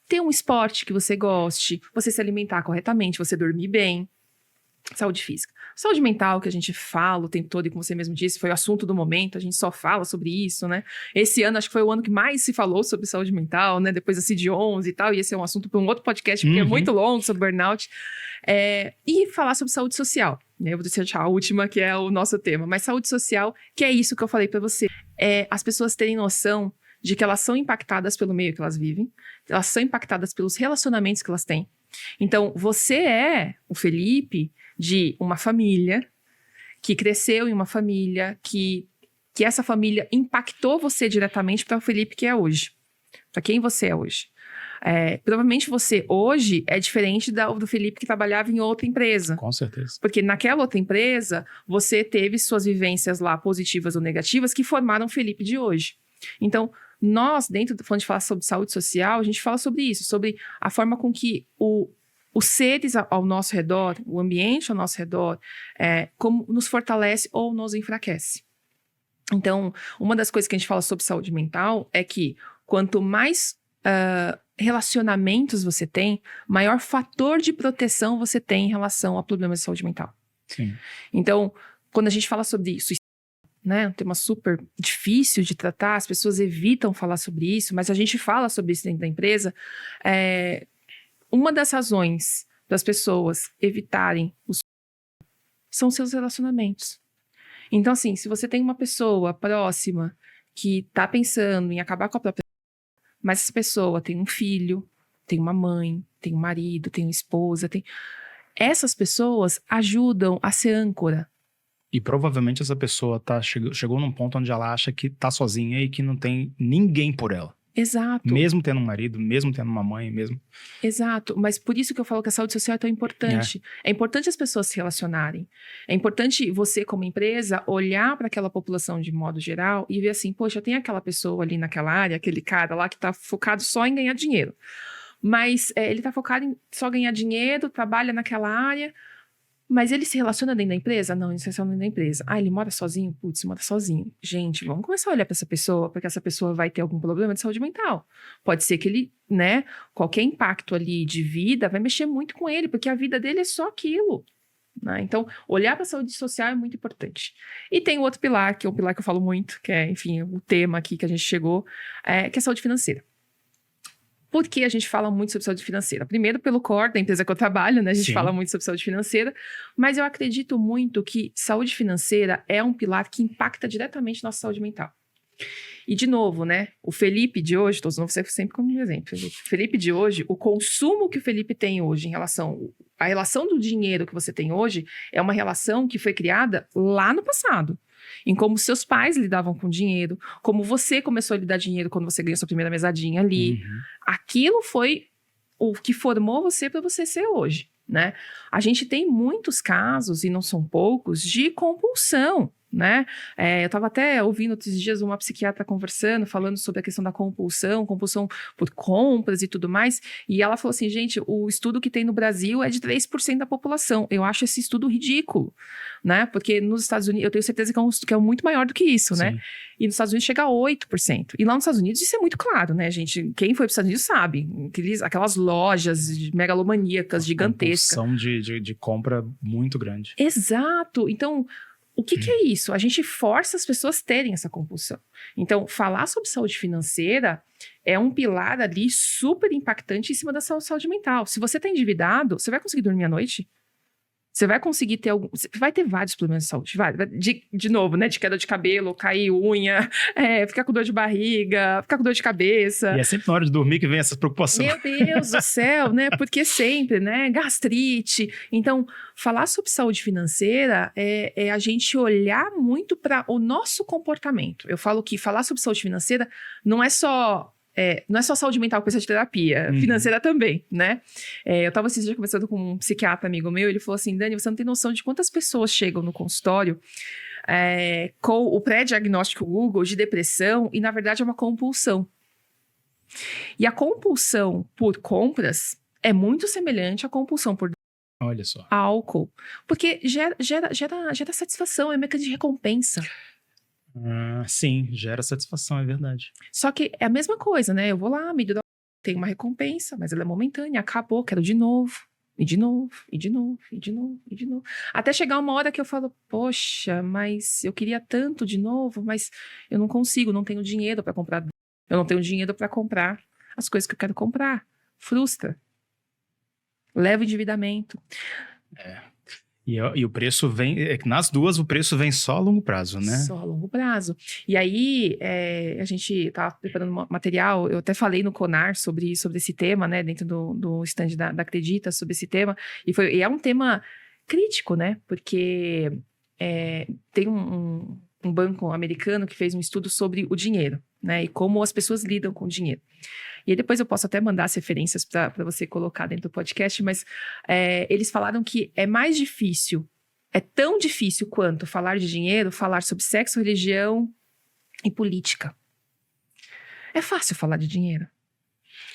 ter um esporte que você goste, você se alimentar corretamente, você dormir bem. Saúde física. Saúde mental, que a gente fala o tempo todo, e como você mesmo disse, foi o assunto do momento, a gente só fala sobre isso, né? Esse ano, acho que foi o ano que mais se falou sobre saúde mental, né? Depois da CID-11 e tal, e esse é um assunto para um outro podcast, porque é muito longo, sobre burnout. E falar sobre saúde social, né? Eu vou deixar a última, que é o nosso tema. Mas saúde social, que é isso que eu falei para você. As pessoas terem noção de que elas são impactadas pelo meio que elas vivem, elas são impactadas pelos relacionamentos que elas têm. Então, você é o Felipe de uma família que cresceu em uma família que essa família impactou você diretamente para o Felipe que é hoje, para quem você é hoje. Provavelmente você hoje é diferente do Felipe que trabalhava em outra empresa. Com certeza. Porque naquela outra empresa, você teve suas vivências lá, positivas ou negativas, que formaram o Felipe de hoje. Então, nós, quando a gente fala sobre saúde social, a gente fala sobre isso, sobre a forma com que os seres ao nosso redor, o ambiente ao nosso redor, como nos fortalece ou nos enfraquece. Então, uma das coisas que a gente fala sobre saúde mental é que quanto mais relacionamentos você tem, maior fator de proteção você tem em relação a problemas de saúde mental. Sim. Então, quando a gente fala sobre isso, né, um tema super difícil de tratar, as pessoas evitam falar sobre isso, mas a gente fala sobre isso dentro da empresa. Uma das razões das pessoas evitarem são seus relacionamentos. Então, assim, se você tem uma pessoa próxima que tá pensando em acabar com a própria vida, mas essa pessoa tem um filho, tem uma mãe, tem um marido, tem uma esposa, essas pessoas ajudam a ser âncora. E provavelmente essa pessoa chegou num ponto onde ela acha que tá sozinha e que não tem ninguém por ela. Exato. Mesmo tendo um marido, mesmo tendo uma mãe, mesmo... Exato, mas por isso que eu falo que a saúde social é tão importante. É importante as pessoas se relacionarem. É importante você, como empresa, olhar para aquela população de modo geral e ver assim, poxa, tem aquela pessoa ali naquela área, aquele cara lá que tá focado só em ganhar dinheiro. mas ele tá focado em só ganhar dinheiro, trabalha naquela área, mas ele se relaciona dentro da empresa? Não, ele se relaciona dentro da empresa. Ele mora sozinho? Putz, mora sozinho. Gente, vamos começar a olhar para essa pessoa, porque essa pessoa vai ter algum problema de saúde mental. Pode ser que ele, né, qualquer impacto ali de vida vai mexer muito com ele, porque a vida dele é só aquilo. Né? Então, olhar para a saúde social é muito importante. E tem o outro pilar, que é um pilar que eu falo muito, que é, enfim, o tema aqui que a gente chegou, que é a saúde financeira. Por que a gente fala muito sobre saúde financeira? Primeiro, pelo core da empresa que eu trabalho, né? A gente Sim. fala muito sobre saúde financeira, mas eu acredito muito que saúde financeira é um pilar que impacta diretamente nossa saúde mental. E, de novo, né? O Felipe de hoje, estou usando você sempre como exemplo, Felipe. O Felipe de hoje, o consumo que o Felipe tem hoje em relação... A relação do dinheiro que você tem hoje é uma relação que foi criada lá no passado. Em como seus pais lidavam com dinheiro, como você começou a lidar dinheiro quando você ganhou sua primeira mesadinha ali. Uhum. Aquilo foi o que formou você para você ser hoje, né? A gente tem muitos casos, e não são poucos, de compulsão, né? Eu estava até ouvindo outros dias uma psiquiatra conversando, falando sobre a questão da compulsão por compras e tudo mais, e ela falou assim, gente, o estudo que tem no Brasil é de 3% da população. Eu acho esse estudo ridículo, né? Porque nos Estados Unidos, eu tenho certeza que é muito maior do que isso, Sim. né? E nos Estados Unidos chega a 8%. E lá nos Estados Unidos isso é muito claro, né, gente? Quem foi para os Estados Unidos sabe. Aquelas lojas megalomaníacas, gigantescas. Compulsão de compra muito grande. Exato. Então, o que é isso? A gente força as pessoas a terem essa compulsão. Então, falar sobre saúde financeira é um pilar ali super impactante em cima da saúde mental. Se você está endividado, você vai conseguir dormir à noite? Você vai conseguir ter algum... Você vai ter vários problemas de saúde. De novo, né? De queda de cabelo, cair unha, ficar com dor de barriga, ficar com dor de cabeça. E é sempre na hora de dormir que vem essa preocupação. Meu Deus do céu, né? Porque sempre, né? Gastrite. Então, falar sobre saúde financeira é a gente olhar muito para o nosso comportamento. Eu falo que falar sobre saúde financeira não é só saúde mental que precisa de terapia, financeira também, né? Eu estava esses dias conversando com um psiquiatra amigo meu, ele falou assim, Dani, você não tem noção de quantas pessoas chegam no consultório com o pré-diagnóstico Google de depressão e, na verdade, é uma compulsão. E a compulsão por compras é muito semelhante à compulsão por Olha só. álcool, porque gera satisfação, é um mecanismo de recompensa. Sim, gera satisfação, é verdade. Só que é a mesma coisa, né? Eu vou lá, me dou, tem uma recompensa, mas ela é momentânea, acabou, quero de novo, e de novo, e de novo, e de novo, e de novo. Até chegar uma hora que eu falo, poxa, mas eu queria tanto de novo, mas eu não consigo, não tenho dinheiro para comprar. Eu não tenho dinheiro para comprar as coisas que eu quero comprar. Frustra. Leva endividamento. E o preço vem... nas duas, o preço vem só a longo prazo, né? Só a longo prazo. E aí, a gente estava preparando material, eu até falei no Conar sobre esse tema, né? Dentro do stand da Acredita, sobre esse tema. E é um tema crítico, né? Porque tem um banco americano que fez um estudo sobre o dinheiro, né? E como as pessoas lidam com o dinheiro. E aí depois eu posso até mandar as referências para você colocar dentro do podcast, mas eles falaram que é mais difícil, é tão difícil quanto falar de dinheiro, falar sobre sexo, religião e política. É fácil falar de dinheiro.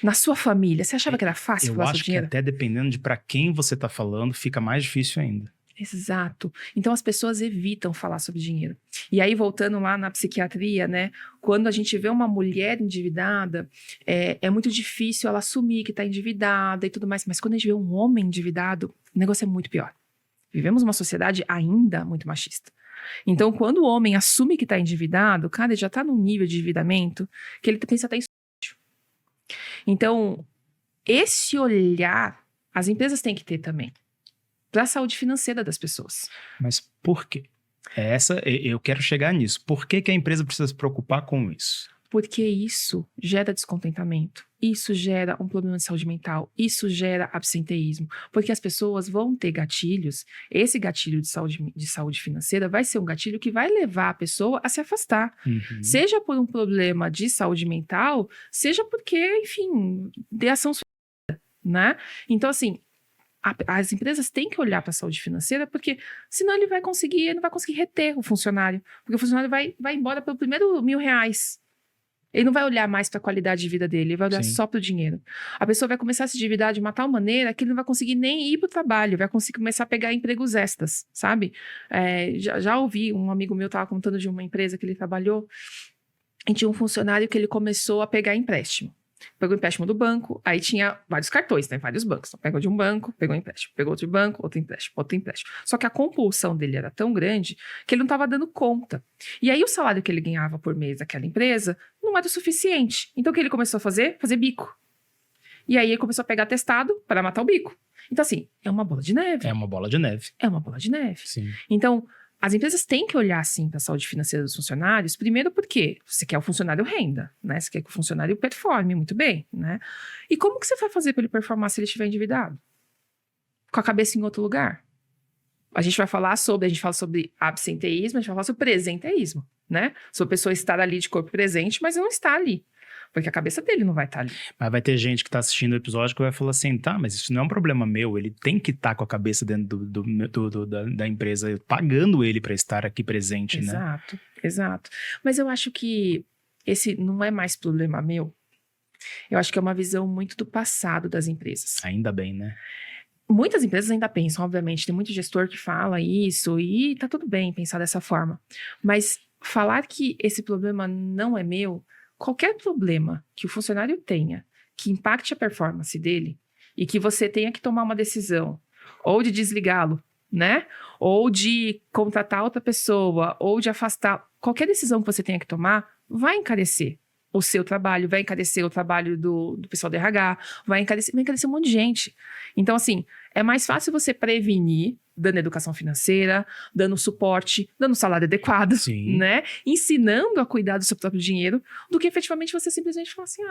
Na sua família, você achava que era fácil falar sobre dinheiro? Eu acho que até dependendo de para quem você está falando, fica mais difícil ainda. Exato. Então as pessoas evitam falar sobre dinheiro. E aí, voltando lá na psiquiatria, né? Quando a gente vê uma mulher endividada, é muito difícil ela assumir que está endividada e tudo mais. Mas quando a gente vê um homem endividado, o negócio é muito pior. Vivemos uma sociedade ainda muito machista. Então, quando o homem assume que está endividado, cara, ele já está num nível de endividamento que ele pensa até em suicídio. Então, esse olhar, as empresas têm que ter também. Para a saúde financeira das pessoas. Mas por quê? Eu quero chegar nisso. Por que a empresa precisa se preocupar com isso? Porque isso gera descontentamento, isso gera um problema de saúde mental, isso gera absenteísmo, porque as pessoas vão ter gatilhos, esse gatilho de saúde financeira vai ser um gatilho que vai levar a pessoa a se afastar, seja por um problema de saúde mental, seja porque, enfim, de ação suicida, né? Então, assim, as empresas têm que olhar para a saúde financeira, porque senão ele não vai conseguir reter o funcionário, porque o funcionário vai embora pelo primeiro R$1.000. Ele não vai olhar mais para a qualidade de vida dele, ele vai olhar Sim. só para o dinheiro. A pessoa vai começar a se endividar de uma tal maneira que ele não vai conseguir nem ir para o trabalho, vai conseguir começar a pegar empregos extras, sabe? Já ouvi, um amigo meu estava contando de uma empresa que ele trabalhou, e tinha um funcionário que ele começou a pegar empréstimo. Pegou empréstimo do banco, aí tinha vários cartões, né? Vários bancos. Então, pegou de um banco, pegou um empréstimo. Pegou outro banco, outro empréstimo, outro empréstimo. Só que a compulsão dele era tão grande que ele não estava dando conta. E aí o salário que ele ganhava por mês daquela empresa não era o suficiente. Então o que ele começou a fazer? Fazer bico. E aí ele começou a pegar atestado para matar o bico. Então assim, é uma bola de neve. É uma bola de neve. É uma bola de neve. Sim. Então, as empresas têm que olhar, sim, para a saúde financeira dos funcionários, primeiro porque você quer o funcionário renda, né? Você quer que o funcionário performe muito bem, né? E como que você vai fazer para ele performar se ele estiver endividado? Com a cabeça em outro lugar? A gente fala sobre absenteísmo, a gente vai falar sobre presenteísmo, né? Sobre a pessoa estar ali de corpo presente, mas não está ali. Porque a cabeça dele não vai estar ali. Mas vai ter gente que tá assistindo o episódio que vai falar assim, tá, mas isso não é um problema meu, ele tem que estar com a cabeça dentro da empresa, pagando ele para estar aqui presente, né? Exato, exato. Mas eu acho que esse não é mais problema meu. Eu acho que é uma visão muito do passado das empresas. Ainda bem, né? Muitas empresas ainda pensam, obviamente, tem muito gestor que fala isso e tá tudo bem pensar dessa forma. Mas falar que esse problema não é meu, qualquer problema que o funcionário tenha que impacte a performance dele e que você tenha que tomar uma decisão ou de desligá-lo, né? Ou de contratar outra pessoa, ou de afastar. Qualquer decisão que você tenha que tomar vai encarecer o seu trabalho, vai encarecer o trabalho do pessoal do RH, vai encarecer um monte de gente. Então, assim, é mais fácil você prevenir, dando educação financeira, dando suporte, dando salário adequado, Sim. né? Ensinando a cuidar do seu próprio dinheiro, do que efetivamente você simplesmente falar assim,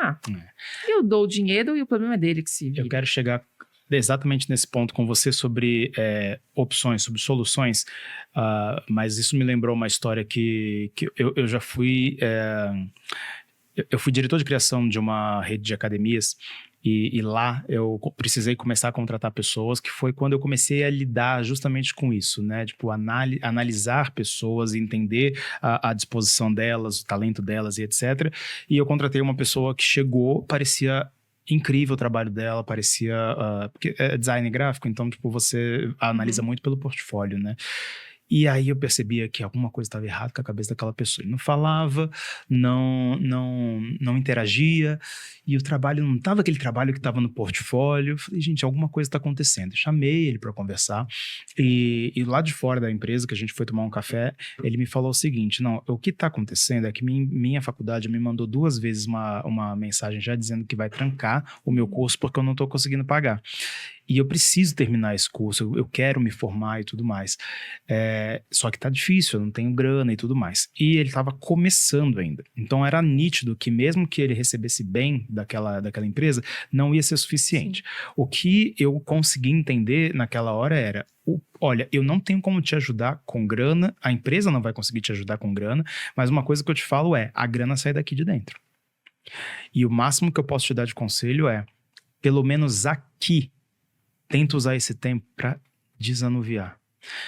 eu dou o dinheiro e o problema é dele que se vira. Eu quero chegar exatamente nesse ponto com você sobre opções, sobre soluções, mas isso me lembrou uma história que eu já fui... Eu fui diretor de criação de uma rede de academias e lá eu precisei começar a contratar pessoas, que foi quando eu comecei a lidar justamente com isso, né? Tipo, analisar pessoas, entender a disposição delas, o talento delas e etc. E eu contratei uma pessoa que chegou, parecia incrível o trabalho dela, parecia... porque é design gráfico, então, tipo, você analisa muito pelo portfólio, né? E aí eu percebia que alguma coisa estava errada com a cabeça daquela pessoa. Ele não falava, não interagia, e o trabalho não estava aquele trabalho que estava no portfólio. Eu falei, gente, alguma coisa está acontecendo. Eu chamei ele para conversar, e lá de fora da empresa, que a gente foi tomar um café, ele me falou o seguinte, não, o que está acontecendo é que minha faculdade me mandou 2 vezes uma mensagem já dizendo que vai trancar o meu curso porque eu não estou conseguindo pagar. E eu preciso terminar esse curso, eu quero me formar e tudo mais. Só que tá difícil, eu não tenho grana e tudo mais. E ele tava começando ainda. Então era nítido que mesmo que ele recebesse bem daquela empresa, não ia ser suficiente. Sim. O que eu consegui entender naquela hora era... Olha, eu não tenho como te ajudar com grana, a empresa não vai conseguir te ajudar com grana, mas uma coisa que eu te falo é, a grana sai daqui de dentro. E o máximo que eu posso te dar de conselho é, pelo menos aqui, tenta usar esse tempo para desanuviar.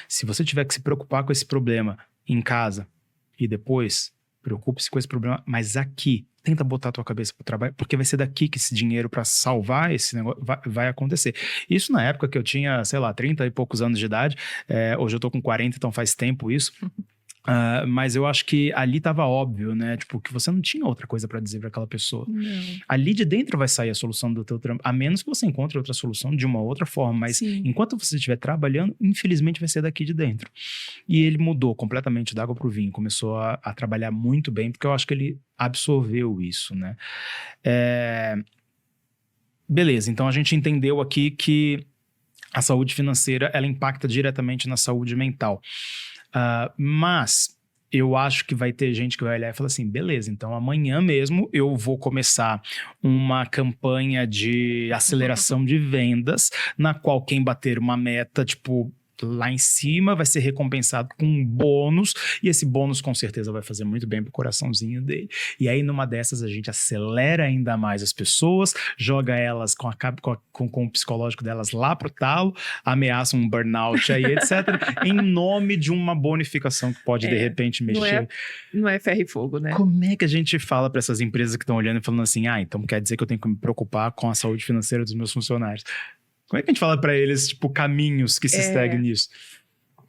Se você tiver que se preocupar com esse problema em casa e depois, preocupe-se com esse problema, mas aqui, tenta botar a tua cabeça para o trabalho, porque vai ser daqui que esse dinheiro para salvar esse negócio vai acontecer. Isso na época que eu tinha, sei lá, 30 e poucos anos de idade, hoje eu tô com 40, então faz tempo isso. Mas eu acho que ali tava óbvio, né? Tipo, que você não tinha outra coisa pra dizer pra aquela pessoa. Não. Ali de dentro vai sair a solução do teu trampo, a menos que você encontre outra solução de uma outra forma. Mas Sim. Enquanto você estiver trabalhando, infelizmente vai ser daqui de dentro. E ele mudou completamente da água pro vinho, começou a trabalhar muito bem, porque eu acho que ele absorveu isso, né? Beleza, então a gente entendeu aqui que a saúde financeira, ela impacta diretamente na saúde mental. Mas eu acho que vai ter gente que vai olhar e falar assim, beleza, então amanhã mesmo eu vou começar uma campanha de aceleração de vendas, na qual quem bater uma meta, tipo, lá em cima, vai ser recompensado com um bônus, e esse bônus com certeza vai fazer muito bem pro coraçãozinho dele. E aí, numa dessas, a gente acelera ainda mais as pessoas, joga elas com o psicológico delas lá pro talo, ameaça um burnout aí, etc., em nome de uma bonificação que pode, de repente, mexer. Não é ferro e fogo, né? Como é que a gente fala para essas empresas que estão olhando e falando assim, então quer dizer que eu tenho que me preocupar com a saúde financeira dos meus funcionários? Como é que a gente fala para eles, tipo, caminhos que se seguem nisso?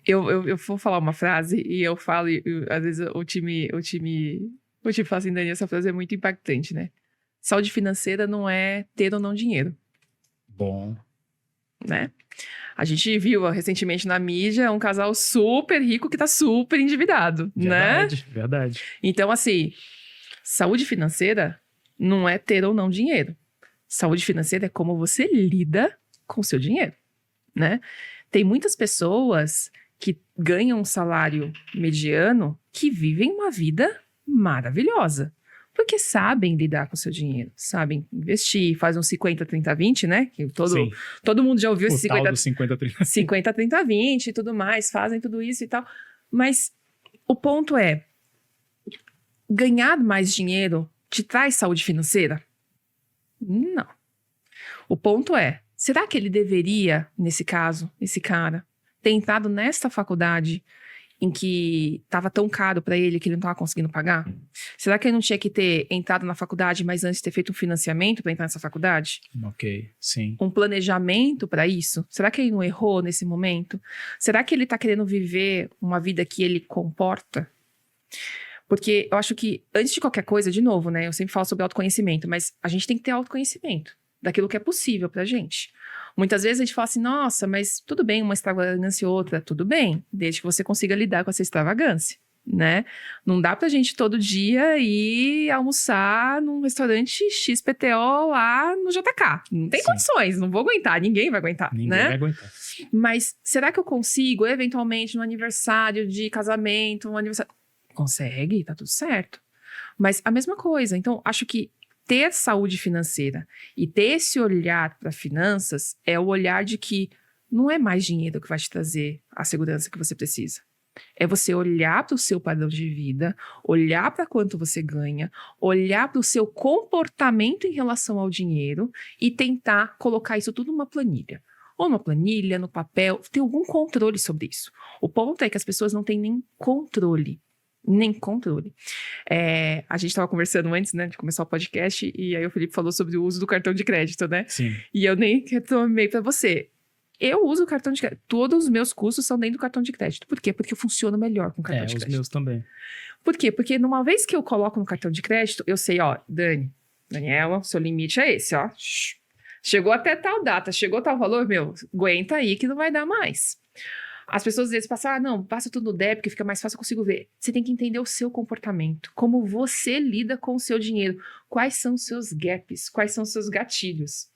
Eu vou falar uma frase e eu falo, e às vezes o time fala assim, Dani, essa frase é muito impactante, né? Saúde financeira não é ter ou não dinheiro. Bom. Né? A gente viu recentemente na mídia um casal super rico que tá super endividado, verdade, né? Verdade. Então, assim, saúde financeira não é ter ou não dinheiro. Saúde financeira é como você lida com o seu dinheiro, né? Tem muitas pessoas que ganham um salário mediano que vivem uma vida maravilhosa. Porque sabem lidar com o seu dinheiro, sabem investir, faz um 50, 30, 20, né? Que todo mundo já ouviu esse 50, 30. 50, 30, 20 e tudo mais, fazem tudo isso e tal. Mas o ponto é, ganhar mais dinheiro te traz saúde financeira? Não. O ponto é, será que ele deveria, nesse caso, esse cara, ter entrado nesta faculdade em que estava tão caro para ele que ele não estava conseguindo pagar? Será que ele não tinha que ter entrado na faculdade, mas antes ter feito um financiamento para entrar nessa faculdade? Ok, sim. Um planejamento para isso? Será que ele não errou nesse momento? Será que ele está querendo viver uma vida que ele comporta? Porque eu acho que, antes de qualquer coisa, de novo, né? Eu sempre falo sobre autoconhecimento, mas a gente tem que ter autoconhecimento daquilo que é possível pra gente. Muitas vezes a gente fala assim, nossa, mas tudo bem, uma extravagância e outra, tudo bem, desde que você consiga lidar com essa extravagância, né? Não dá pra gente todo dia ir almoçar num restaurante XPTO lá no JK. Não tem condições, não vou aguentar, ninguém vai aguentar, Ninguém né? vai aguentar. Mas será que eu consigo, eventualmente, no aniversário de casamento, um aniversário... Consegue, tá tudo certo. Mas a mesma coisa, então acho que ter saúde financeira e ter esse olhar para finanças é o olhar de que não é mais dinheiro que vai te trazer a segurança que você precisa. É você olhar para o seu padrão de vida, olhar para quanto você ganha, olhar para o seu comportamento em relação ao dinheiro e tentar colocar isso tudo numa planilha. Ou numa planilha, no papel, ter algum controle sobre isso. O ponto é que as pessoas não têm nem controle. Nem controle. A gente estava conversando antes, né, de começar o podcast, e aí o Felipe falou sobre o uso do cartão de crédito, né? Sim. E eu nem retomei para você. Eu uso o cartão de crédito. Todos os meus custos são dentro do cartão de crédito. Por quê? Porque eu funciono melhor com o cartão de crédito. Os meus também. Por quê? Porque numa vez que eu coloco no cartão de crédito, eu sei, ó, Daniela, seu limite é esse, ó. Chegou até tal data, chegou tal valor, aguenta aí que não vai dar mais. As pessoas às vezes passam, não, passa tudo no débito que fica mais fácil, eu consigo ver. Você tem que entender o seu comportamento, como você lida com o seu dinheiro, quais são os seus gaps, quais são os seus gatilhos.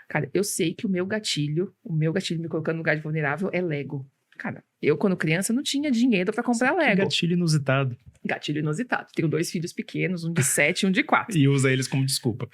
Cara, eu sei que o meu gatilho me colocando no lugar de vulnerável é Lego. Cara, eu quando criança não tinha dinheiro pra comprar Lego. Gatilho inusitado. Gatilho inusitado. Tenho 2 filhos pequenos, um de 7 e um de 4. E usa eles como desculpa.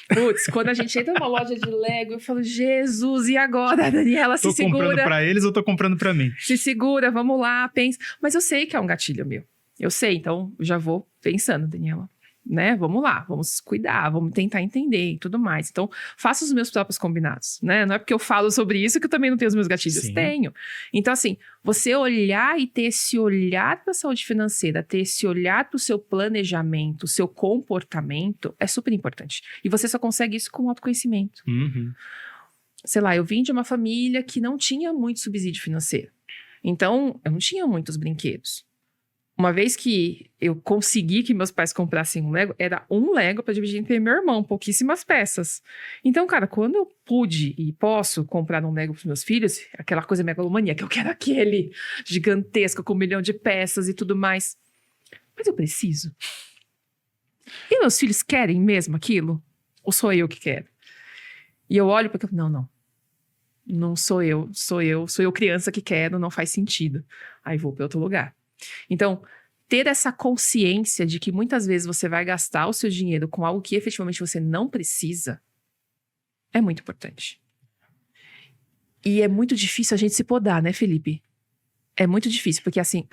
Putz, quando a gente entra numa loja de Lego, eu falo, Jesus, e agora, Daniela, se segura. Tô comprando pra eles ou tô comprando pra mim? Se segura, vamos lá, pensa. Mas eu sei que é um gatilho meu. Eu sei, então já vou pensando, Daniela. Né? Vamos lá, vamos cuidar, vamos tentar entender e tudo mais. Então, faço os meus próprios combinados, né? Não é porque eu falo sobre isso que eu também não tenho os meus gatilhos. Sim. Tenho. Então, assim, você olhar e ter esse olhar para a saúde financeira, ter esse olhar para o seu planejamento, o seu comportamento, é super importante. E você só consegue isso com autoconhecimento. Uhum. Sei lá, eu vim de uma família que não tinha muito subsídio financeiro. Então, eu não tinha muitos brinquedos. Uma vez que eu consegui que meus pais comprassem um Lego, era um Lego para dividir entre meu irmão, pouquíssimas peças. Então, cara, quando eu pude e posso comprar um Lego para os meus filhos, aquela coisa megalomania, que eu quero aquele gigantesco com 1 milhão de peças e tudo mais. Mas eu preciso. E meus filhos querem mesmo aquilo? Ou sou eu que quero? E eu olho para não. Não sou eu, sou eu criança que quero, não faz sentido. Aí vou para outro lugar. Então, ter essa consciência de que muitas vezes você vai gastar o seu dinheiro com algo que efetivamente você não precisa é muito importante. E é muito difícil a gente se podar, né, Felipe? É muito difícil, porque assim,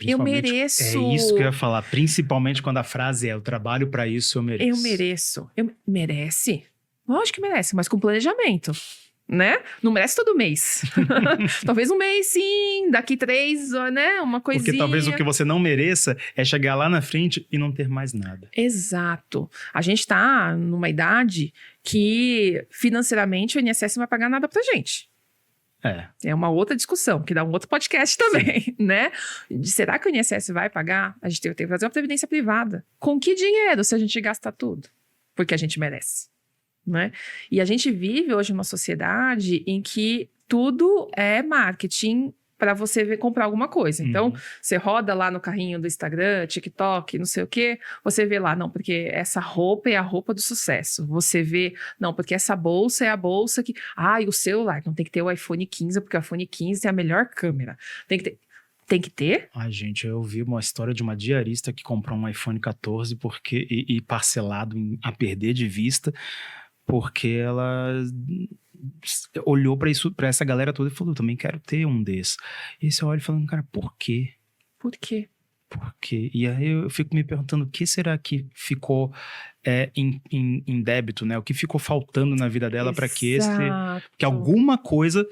eu mereço. É isso que eu ia falar, principalmente quando a frase é: eu trabalho pra isso, eu mereço. Eu mereço. Merece? Lógico que merece, mas com planejamento, né? Não merece todo mês. Talvez um mês, sim, daqui 3, né? Uma coisinha. Porque talvez o que você não mereça é chegar lá na frente e não ter mais nada. Exato. A gente tá numa idade que financeiramente o INSS não vai pagar nada pra gente. É uma outra discussão, que dá um outro podcast também, né? Será que o INSS vai pagar? A gente tem que fazer uma previdência privada. Com que dinheiro se a gente gastar tudo? Porque a gente merece, né? E a gente vive hoje numa sociedade em que tudo é marketing para você comprar alguma coisa. Então, você roda lá no carrinho do Instagram, TikTok, não sei o quê, você vê lá, não, porque essa roupa é a roupa do sucesso. Você vê, não, porque essa bolsa é a bolsa que... e o celular, não tem que ter o iPhone 15, porque o iPhone 15 tem a melhor câmera. Tem que ter? Ai, gente, eu vi uma história de uma diarista que comprou um iPhone 14 e parcelado a perder de vista, porque ela olhou pra essa galera toda e falou: eu também quero ter um desses. E você olha falando: cara, por quê? Por quê? Por quê? E aí eu fico me perguntando: o que será que ficou em débito, né? O que ficou faltando na vida dela para que alguma coisa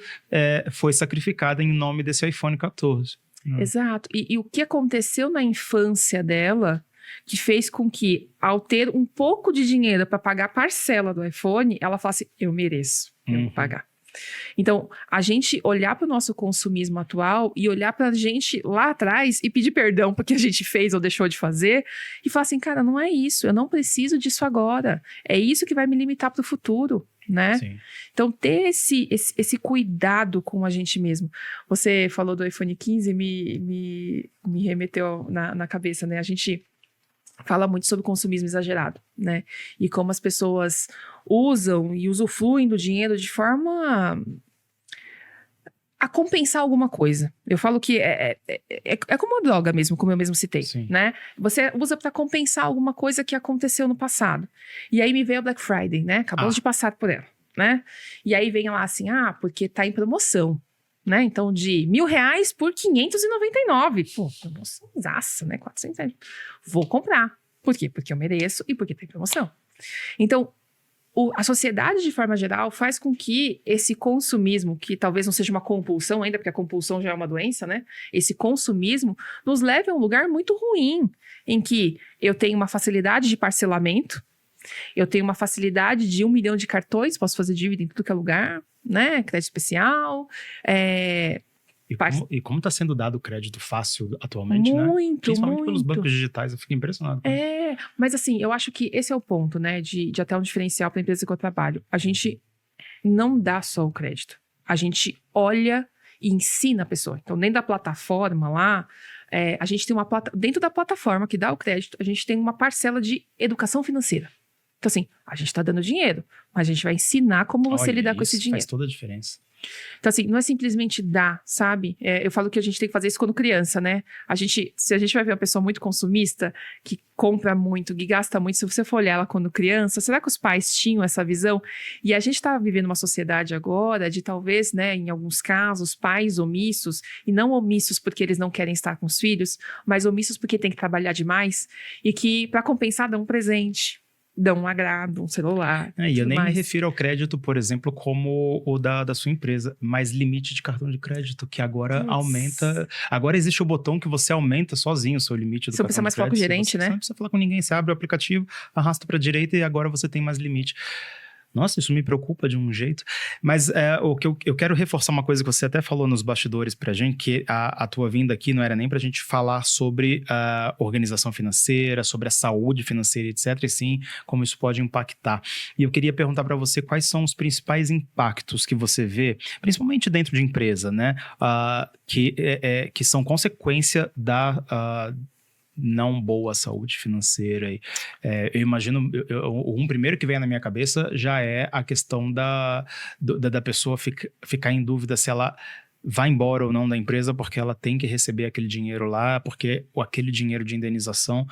foi sacrificada em nome desse iPhone 14? Exato. E o que aconteceu na infância dela que fez com que, ao ter um pouco de dinheiro para pagar a parcela do iPhone, ela falasse: eu mereço, eu vou pagar. Então, a gente olhar para o nosso consumismo atual e olhar para a gente lá atrás e pedir perdão porque a gente fez ou deixou de fazer e falar assim: cara, não é isso, eu não preciso disso agora. É isso que vai me limitar para o futuro, né? Sim. Então, ter esse cuidado com a gente mesmo. Você falou do iPhone 15, me remeteu na cabeça, né? A gente fala muito sobre consumismo exagerado, né? E como as pessoas usam e usufruem do dinheiro de forma a compensar alguma coisa. Eu falo que é como uma droga mesmo, como eu mesmo citei, né? Você usa para compensar alguma coisa que aconteceu no passado. E aí me veio a Black Friday, né? Acabamos de passar por ela, né? E aí vem lá assim: porque tá em promoção. Né? Então, de R$1.000 por R$599. Pô, promoçãozaça, né? 400 reais. Vou comprar. Por quê? Porque eu mereço e porque tem promoção. Então, a sociedade, de forma geral, faz com que esse consumismo, que talvez não seja uma compulsão ainda, porque a compulsão já é uma doença, né? Esse consumismo nos leve a um lugar muito ruim, em que eu tenho uma facilidade de parcelamento, eu tenho uma facilidade de 1 milhão de cartões, posso fazer dívida em tudo que é lugar, né? Crédito especial. E como está sendo dado o crédito fácil atualmente, né? Muito, principalmente pelos bancos digitais, eu fico impressionado. Mas assim, eu acho que esse é o ponto, né? De até um diferencial para a empresa que eu trabalho. A gente não dá só o crédito. A gente olha e ensina a pessoa. Então, dentro da plataforma lá, a gente tem dentro da plataforma que dá o crédito, a gente tem uma parcela de educação financeira. Então, assim, a gente está dando dinheiro, mas a gente vai ensinar como você lidar com esse dinheiro. Faz toda a diferença. Então, assim, não é simplesmente dar, sabe? Eu falo que a gente tem que fazer isso quando criança, né? Se a gente vai ver uma pessoa muito consumista, que compra muito, que gasta muito, se você for olhar ela quando criança, será que os pais tinham essa visão? E a gente está vivendo uma sociedade agora de talvez, né, em alguns casos, pais omissos, e não omissos porque eles não querem estar com os filhos, mas omissos porque tem que trabalhar demais, e que, para compensar, dão um presente. Dão um agrado, um celular. E eu nem me refiro ao crédito, por exemplo, como o da sua empresa, mas limite de cartão de crédito, que agora aumenta. Agora existe o botão que você aumenta sozinho o seu limite do cartão de crédito. Você não precisa mais falar com o gerente, né? Você não precisa falar com ninguém, você abre o aplicativo, arrasta para a direita e agora você tem mais limite. Nossa, isso me preocupa de um jeito. Mas o que eu quero reforçar uma coisa que você até falou nos bastidores pra gente, que a tua vinda aqui não era nem pra gente falar sobre a organização financeira, sobre a saúde financeira, etc. E sim, como isso pode impactar. E eu queria perguntar pra você quais são os principais impactos que você vê, principalmente dentro de empresa, né? Que são consequência da... não boa saúde financeira. Eu imagino, um primeiro que vem na minha cabeça já é a questão da pessoa ficar em dúvida se ela vai embora ou não da empresa porque ela tem que receber aquele dinheiro lá, porque aquele dinheiro de indenização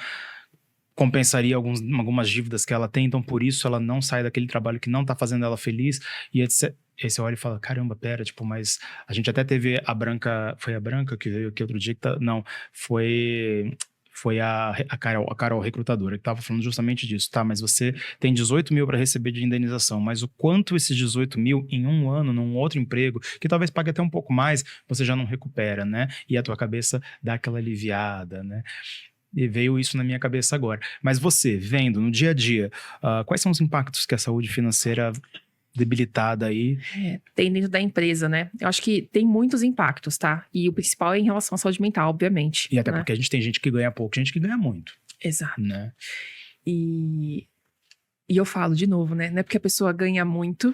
compensaria algumas dívidas que ela tem, então por isso ela não sai daquele trabalho que não está fazendo ela feliz, e etc. aí você olha e fala, caramba, pera, tipo, mas a gente até teve a Branca, foi a Branca que veio aqui outro dia, não, foi a Carol recrutadora, que estava falando justamente disso, tá, mas você tem 18 mil para receber de indenização, mas o quanto esses 18 mil em um ano, num outro emprego, que talvez pague até um pouco mais, você já não recupera, né? E a tua cabeça dá aquela aliviada, né? E veio isso na minha cabeça agora. Mas você, vendo no dia a dia, quais são os impactos que a saúde financeira debilitada aí? Tem dentro da empresa, né? Eu acho que tem muitos impactos, tá? E o principal é em relação à saúde mental, obviamente. E até né? porque a gente tem gente que ganha pouco, gente que ganha muito. Exato. Né? E eu falo de novo, né? Não é porque a pessoa ganha muito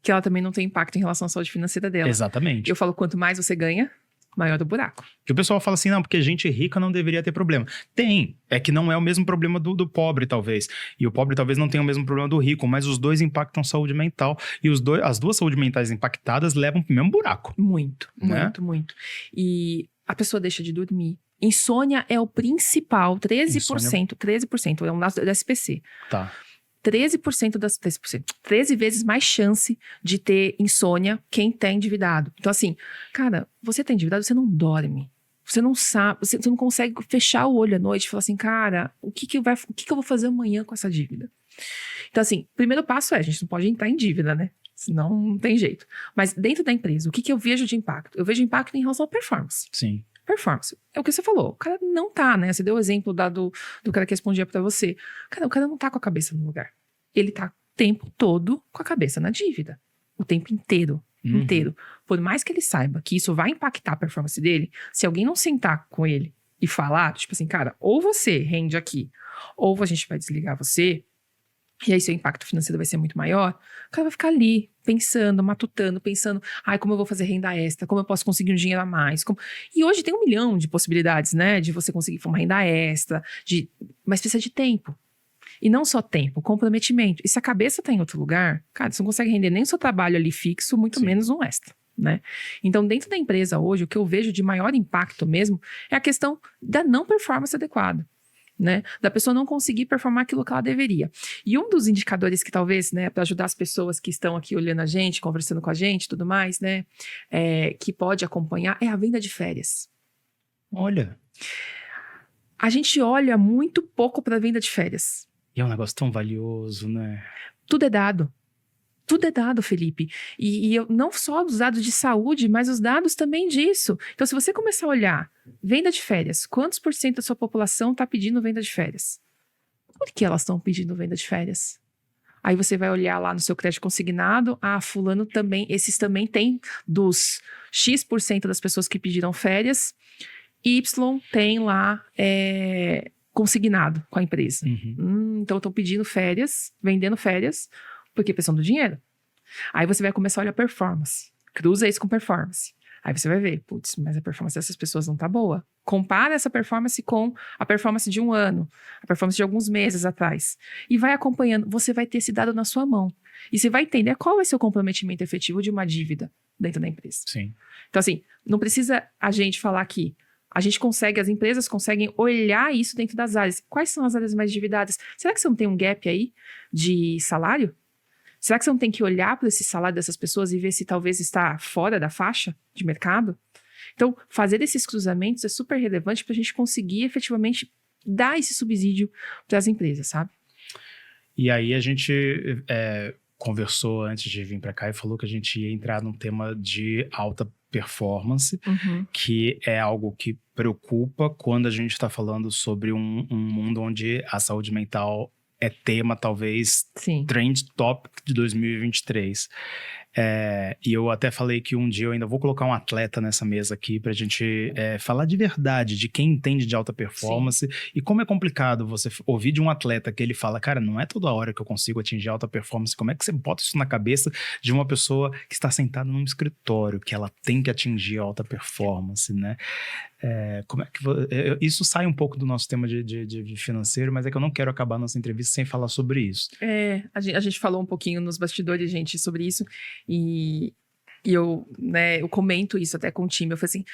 que ela também não tem impacto em relação à saúde financeira dela. Exatamente. Eu falo, quanto mais você ganha, maior o buraco. Que o pessoal fala assim, não, porque gente rica não deveria ter problema. Tem, é que não é o mesmo problema do pobre, talvez. E o pobre talvez não tenha o mesmo problema do rico, mas os dois impactam saúde mental. E as duas saúdes mentais impactadas levam pro mesmo buraco. Muito, né? muito. E a pessoa deixa de dormir. Insônia é o principal, 13% é um dado do SPC. Tá. 13 vezes mais chance de ter insônia quem tá endividado. Então, assim, cara, você tá endividado, você não dorme. Você não sabe, você não consegue fechar o olho à noite e falar assim, cara, o que eu vou fazer amanhã com essa dívida? Então, assim, primeiro passo a gente não pode entrar em dívida, né? Senão não tem jeito. Mas dentro da empresa, o que eu vejo de impacto? Eu vejo impacto em relação à performance. Sim. Performance. É o que você falou. O cara não tá, né? Você deu o exemplo do cara que respondia pra você. Cara, o cara não tá com a cabeça no lugar. Ele tá o tempo todo com a cabeça na dívida. O tempo inteiro. Inteiro. Por mais que ele saiba que isso vai impactar a performance dele, se alguém não sentar com ele e falar, tipo assim, cara, ou você rende aqui, ou a gente vai desligar você, e aí seu impacto financeiro vai ser muito maior, o cara vai ficar ali, pensando, matutando, pensando, como eu vou fazer renda extra, como eu posso conseguir um dinheiro a mais. E hoje tem 1 milhão de possibilidades, né, de você conseguir uma renda extra, mas precisa de tempo. E não só tempo, comprometimento. E se a cabeça tá em outro lugar, cara, você não consegue render nem o seu trabalho ali fixo, muito Sim. menos um extra, né? Então, dentro da empresa hoje, o que eu vejo de maior impacto mesmo é a questão da não performance adequada. Né? Da pessoa não conseguir performar aquilo que ela deveria. E um dos indicadores que talvez, né, para ajudar as pessoas que estão aqui olhando a gente, conversando com a gente, tudo mais, né, que pode acompanhar, é a venda de férias. Olha. A gente olha muito pouco para a venda de férias. E é um negócio tão valioso, né? Tudo é dado. Tudo é dado, Felipe. E não só os dados de saúde, mas os dados também disso. Então, se você começar a olhar venda de férias, quantos por cento da sua população está pedindo venda de férias? Por que elas estão pedindo venda de férias? Aí você vai olhar lá no seu crédito consignado, fulano também, esses também tem dos X% das pessoas que pediram férias, Y tem lá consignado com a empresa. Então, estão pedindo férias, vendendo férias, porque precisam do dinheiro. Aí você vai começar a olhar performance. Cruza isso com performance. Aí você vai ver, putz, mas a performance dessas pessoas não tá boa. Compara essa performance com a performance de um ano, a performance de alguns meses atrás. E vai acompanhando, você vai ter esse dado na sua mão. E você vai entender qual vai ser o comprometimento efetivo de uma dívida dentro da empresa. Sim. Então, assim, não precisa a gente falar aqui. As empresas conseguem olhar isso dentro das áreas. Quais são as áreas mais endividadas? Será que você não tem um gap aí de salário? Será que você não tem que olhar para esse salário dessas pessoas e ver se talvez está fora da faixa de mercado? Então, fazer esses cruzamentos é super relevante para a gente conseguir efetivamente dar esse subsídio para as empresas, sabe? E aí a gente conversou antes de vir para cá e falou que a gente ia entrar num tema de alta performance, que é algo que preocupa quando a gente está falando sobre um mundo onde a saúde mental é tema, talvez, Sim. Trend Topic de 2023. E eu até falei que um dia eu ainda vou colocar um atleta nessa mesa aqui pra gente falar de verdade, de quem entende de alta performance. Sim. E como é complicado você ouvir de um atleta que ele fala, cara, não é toda hora que eu consigo atingir alta performance. Como é que você bota isso na cabeça de uma pessoa que está sentada num escritório, que ela tem que atingir alta performance, né? Como é que isso sai um pouco do nosso tema de financeiro, mas é que eu não quero acabar nossa entrevista sem falar sobre isso. A gente falou um pouquinho nos bastidores, gente, sobre isso, e eu comento isso até com o time. Eu falei assim,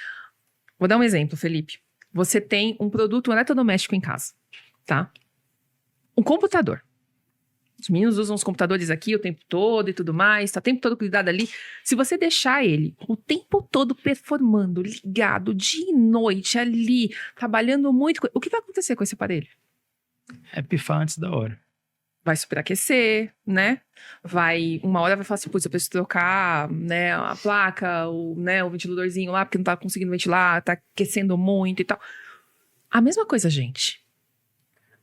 vou dar um exemplo, Felipe. Você tem um produto eletrodoméstico em casa, tá? Um computador. Os meninos usam os computadores aqui o tempo todo e tudo mais, tá o tempo todo cuidado ali. Se você deixar ele o tempo todo performando, ligado, dia e noite ali, trabalhando muito, o que vai acontecer com esse aparelho? É pifar antes da hora. Vai superaquecer, né? Uma hora vai falar assim, putz, eu preciso trocar, né, a placa, o ventiladorzinho lá, porque não tá conseguindo ventilar, tá aquecendo muito e tal. A mesma coisa, gente.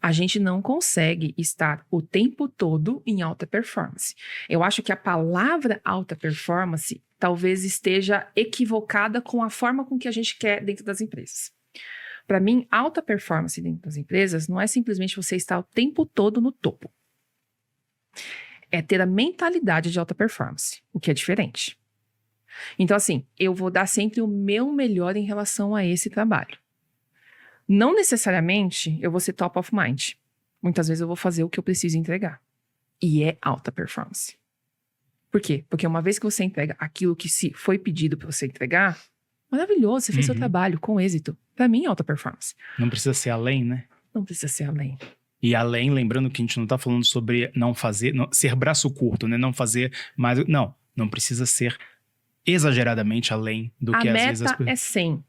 A gente não consegue estar o tempo todo em alta performance. Eu acho que a palavra alta performance talvez esteja equivocada com a forma com que a gente quer dentro das empresas. Para mim, alta performance dentro das empresas não é simplesmente você estar o tempo todo no topo. É ter a mentalidade de alta performance, o que é diferente. Então, assim, eu vou dar sempre o meu melhor em relação a esse trabalho. Não necessariamente eu vou ser top of mind. Muitas vezes eu vou fazer o que eu preciso entregar. E é alta performance. Por quê? Porque uma vez que você entrega aquilo que se foi pedido para você entregar, maravilhoso, você fez seu trabalho com êxito. Para mim, é alta performance. Não precisa ser além, né? Não precisa ser além. E além, lembrando que a gente não tá falando sobre não fazer, ser braço curto, né? Não fazer mais... Não precisa ser exageradamente além do que às vezes... A meta é 100.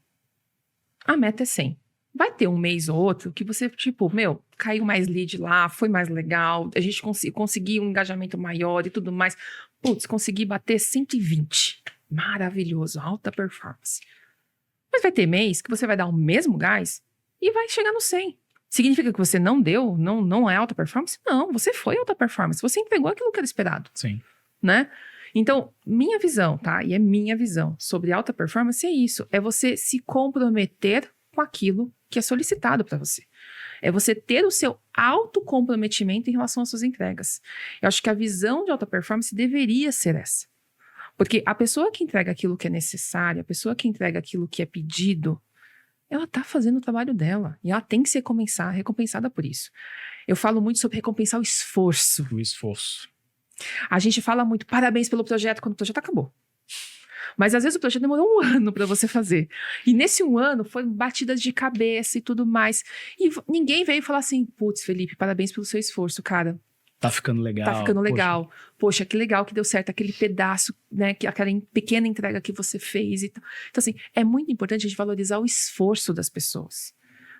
A meta é 100. Vai ter um mês ou outro que você, tipo, caiu mais lead lá, foi mais legal, a gente conseguiu um engajamento maior e tudo mais. Putz, consegui bater 120. Maravilhoso, alta performance. Mas vai ter mês que você vai dar o mesmo gás e vai chegar no 100. Significa que você não deu, não é alta performance? Não, você foi alta performance, você entregou aquilo que era esperado. Sim. Né? Então, minha visão, tá? E é minha visão sobre alta performance é isso, é você se comprometer com aquilo que é solicitado para você. É você ter o seu autocomprometimento em relação às suas entregas. Eu acho que a visão de alta performance deveria ser essa. Porque a pessoa que entrega aquilo que é necessário, a pessoa que entrega aquilo que é pedido, ela tá fazendo o trabalho dela. E ela tem que ser recompensada por isso. Eu falo muito sobre recompensar o esforço. O esforço. A gente fala muito, parabéns pelo projeto, quando o projeto acabou. Mas às vezes o projeto demorou um ano para você fazer. E nesse um ano foi batidas de cabeça e tudo mais. E ninguém veio falar assim, putz, Felipe, parabéns pelo seu esforço, cara. Tá ficando legal. Tá ficando legal. Poxa, que legal que deu certo aquele pedaço, né? Aquela pequena entrega que você fez. Então, assim, é muito importante a gente valorizar o esforço das pessoas.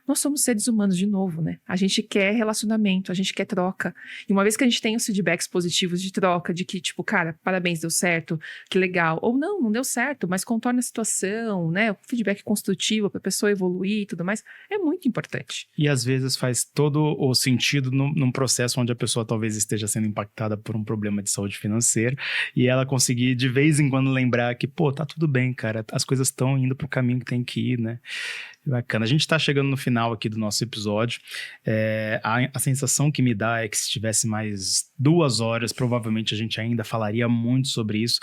Nós somos seres humanos de novo, né? A gente quer relacionamento, a gente quer troca. E uma vez que a gente tem os feedbacks positivos de troca, de que, tipo, cara, parabéns, deu certo, que legal. Ou não deu certo, mas contorna a situação, né? O feedback construtivo para a pessoa evoluir e tudo mais, é muito importante. E às vezes faz todo o sentido num processo onde a pessoa talvez esteja sendo impactada por um problema de saúde financeira e ela conseguir de vez em quando lembrar que, pô, tá tudo bem, cara, as coisas estão indo pro caminho que tem que ir, né? Bacana. A gente está chegando no final aqui do nosso episódio. A sensação que me dá é que se tivesse mais 2 horas, provavelmente a gente ainda falaria muito sobre isso.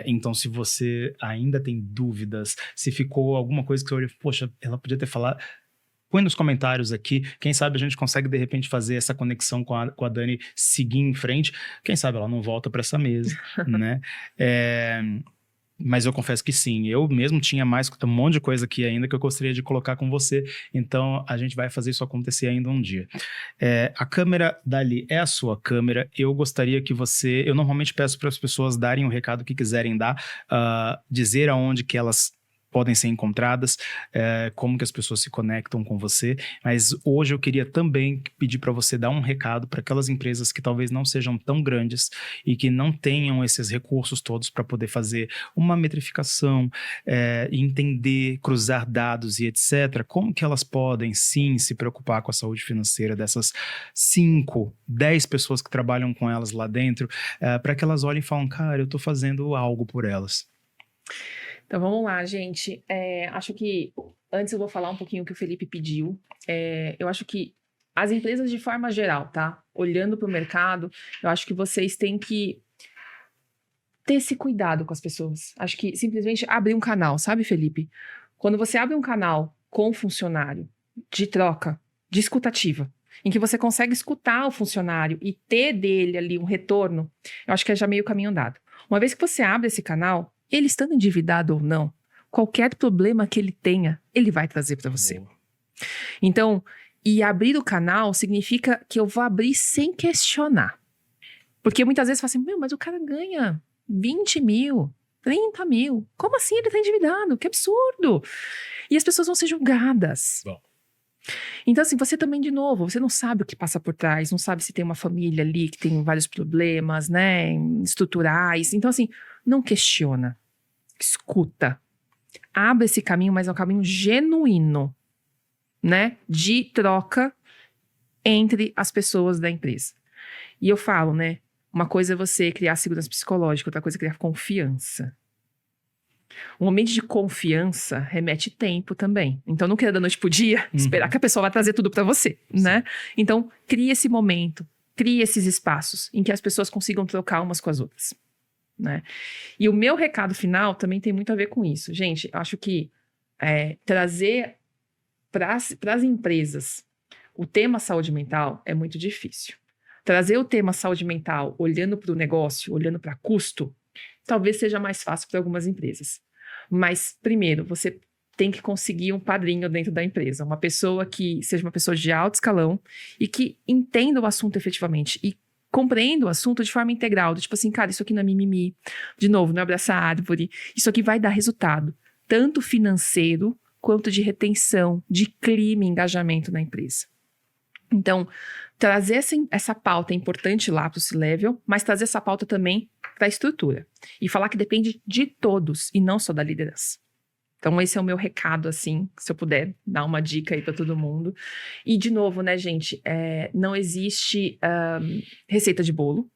Então, se você ainda tem dúvidas, se ficou alguma coisa que você olha, poxa, ela podia ter falado, põe nos comentários aqui. Quem sabe a gente consegue, de repente, fazer essa conexão com a Dani, seguir em frente. Quem sabe ela não volta para essa mesa, né? Mas eu confesso que sim, eu mesmo tinha um monte de coisa aqui ainda que eu gostaria de colocar com você, então a gente vai fazer isso acontecer ainda um dia. A câmera dali é a sua câmera, eu gostaria que eu normalmente peço para as pessoas darem o recado que quiserem dar, dizer aonde que elas podem ser encontradas, como que as pessoas se conectam com você, mas hoje eu queria também pedir para você dar um recado para aquelas empresas que talvez não sejam tão grandes e que não tenham esses recursos todos para poder fazer uma metrificação, entender, cruzar dados e etc. Como que elas podem sim se preocupar com a saúde financeira dessas 5, 10 pessoas que trabalham com elas lá dentro, para que elas olhem e falem, cara, eu estou fazendo algo por elas. Então vamos lá, gente. Acho que antes eu vou falar um pouquinho o que o Felipe pediu. Eu acho que as empresas de forma geral, tá? Olhando para o mercado, eu acho que vocês têm que ter esse cuidado com as pessoas. Acho que simplesmente abrir um canal, sabe, Felipe? Quando você abre um canal com o funcionário de troca, de escutativa, em que você consegue escutar o funcionário e ter dele ali um retorno, eu acho que é já meio caminho andado. Uma vez que você abre esse canal, ele estando endividado ou não, qualquer problema que ele tenha, ele vai trazer para você. Boa. Então, e abrir o canal significa que eu vou abrir sem questionar. Porque muitas vezes fala assim, mas o cara ganha 20 mil, 30 mil. Como assim ele tá endividado? Que absurdo! E as pessoas vão ser julgadas. Bom. Então, assim, você também, de novo, você não sabe o que passa por trás, não sabe se tem uma família ali que tem vários problemas, né, estruturais. Então, assim, não questiona. Escuta. Abre esse caminho, mas é um caminho genuíno, né, de troca entre as pessoas da empresa. E eu falo, né, uma coisa é você criar segurança psicológica, outra coisa é criar confiança. Um ambiente de confiança remete tempo também. Então, não queira da noite pro dia esperar que a pessoa vai trazer tudo pra você, né? Então, crie esse momento, crie esses espaços em que as pessoas consigam trocar umas com as outras, né? E o meu recado final também tem muito a ver com isso. Gente, eu acho que trazer para as empresas o tema saúde mental é muito difícil. Trazer o tema saúde mental olhando para o negócio, olhando para custo, talvez seja mais fácil para algumas empresas. Mas, primeiro, você tem que conseguir um padrinho dentro da empresa. Uma pessoa que seja uma pessoa de alto escalão e que entenda o assunto efetivamente e compreenda o assunto de forma integral. Tipo assim, cara, isso aqui não é mimimi. De novo, não é abraçar a árvore. Isso aqui vai dar resultado, tanto financeiro quanto de retenção, de clima e engajamento na empresa. Então, trazer essa pauta é importante lá para o C-Level, mas trazer essa pauta também para a estrutura. E falar que depende de todos e não só da liderança. Então, esse é o meu recado, assim, se eu puder dar uma dica aí para todo mundo. E, de novo, né, gente, não existe receita de bolo.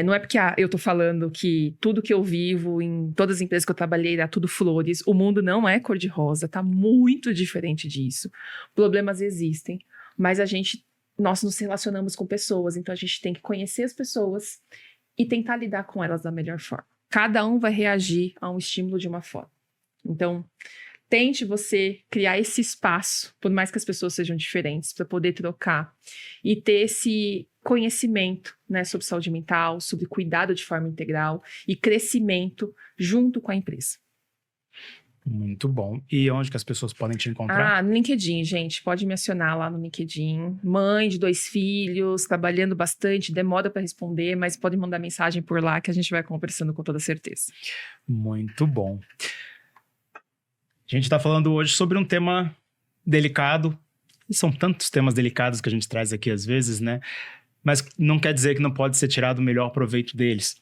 Não é porque eu tô falando que tudo que eu vivo em todas as empresas que eu trabalhei era tudo flores. O mundo não é cor-de-rosa, tá muito diferente disso. Problemas existem, mas nós nos relacionamos com pessoas, então a gente tem que conhecer as pessoas e tentar lidar com elas da melhor forma. Cada um vai reagir a um estímulo de uma forma. Então, tente você criar esse espaço, por mais que as pessoas sejam diferentes, para poder trocar e ter esse conhecimento, né, sobre saúde mental, sobre cuidado de forma integral e crescimento junto com a empresa. Muito bom. E onde que as pessoas podem te encontrar? No LinkedIn, gente. Pode me acionar lá no LinkedIn. Mãe de 2 filhos, trabalhando bastante, demora para responder, mas pode mandar mensagem por lá que a gente vai conversando com toda certeza. Muito bom. A gente está falando hoje sobre um tema delicado. E são tantos temas delicados que a gente traz aqui às vezes, né? Mas não quer dizer que não pode ser tirado o melhor proveito deles.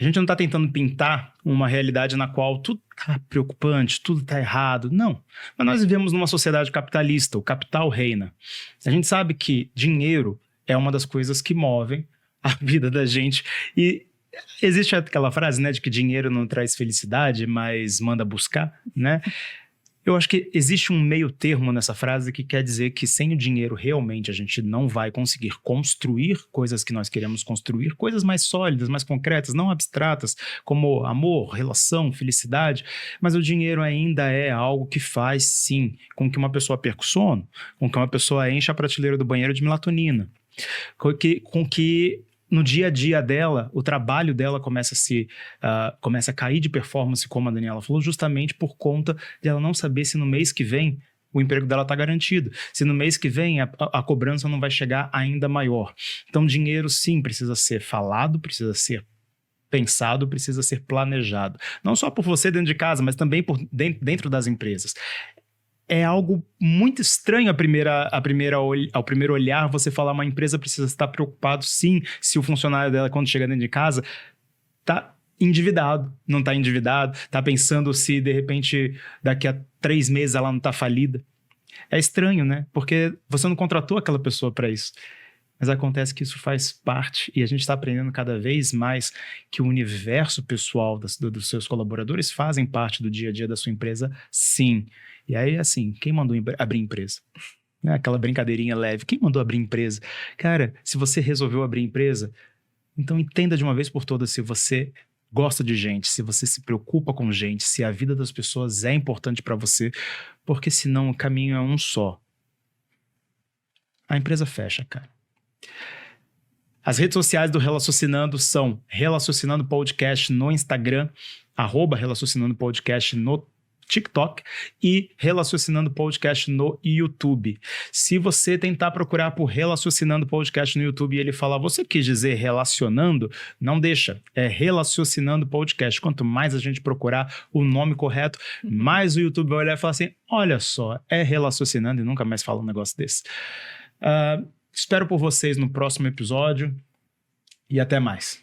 A gente não está tentando pintar uma realidade na qual tudo está preocupante, tudo está errado. Não. Mas nós vivemos numa sociedade capitalista, o capital reina. A gente sabe que dinheiro é uma das coisas que movem a vida da gente. E existe aquela frase, né, de que dinheiro não traz felicidade, mas manda buscar, né? Eu acho que existe um meio termo nessa frase que quer dizer que sem o dinheiro realmente a gente não vai conseguir construir coisas que nós queremos construir, coisas mais sólidas, mais concretas, não abstratas, como amor, relação, felicidade, mas o dinheiro ainda é algo que faz, sim, com que uma pessoa perca o sono, com que uma pessoa encha a prateleira do banheiro de melatonina, com que no dia a dia dela, o trabalho dela começa a cair de performance, como a Daniela falou, justamente por conta de ela não saber se no mês que vem o emprego dela está garantido. Se no mês que vem a cobrança não vai chegar ainda maior. Então, dinheiro, sim, precisa ser falado, precisa ser pensado, precisa ser planejado. Não só por você dentro de casa, mas também dentro das empresas. É algo muito estranho ao primeiro olhar você falar uma empresa precisa estar preocupado, sim, se o funcionário dela, quando chega dentro de casa, está endividado, não está endividado, está pensando se, de repente, daqui a 3 meses ela não está falida. É estranho, né? Porque você não contratou aquela pessoa para isso. Mas acontece que isso faz parte, e a gente está aprendendo cada vez mais que o universo pessoal dos seus colaboradores fazem parte do dia a dia da sua empresa, sim. E aí, assim, quem mandou abrir empresa? Aquela brincadeirinha leve. Quem mandou abrir empresa? Cara, se você resolveu abrir empresa, então entenda de uma vez por todas se você gosta de gente, se você se preocupa com gente, se a vida das pessoas é importante para você, porque senão o caminho é um só. A empresa fecha, cara. As redes sociais do Relaciocinando são Relaciocinando Podcast no Instagram, @Relaciocinando Podcast no TikTok e Relaciocinando Podcast no YouTube. Se você tentar procurar por Relaciocinando Podcast no YouTube e ele falar, você quis dizer relacionando? Não deixa, é Relaciocinando Podcast. Quanto mais a gente procurar o nome correto, mais o YouTube vai olhar e falar assim, olha só, é Relaciocinando e nunca mais fala um negócio desse. Espero por vocês no próximo episódio e até mais.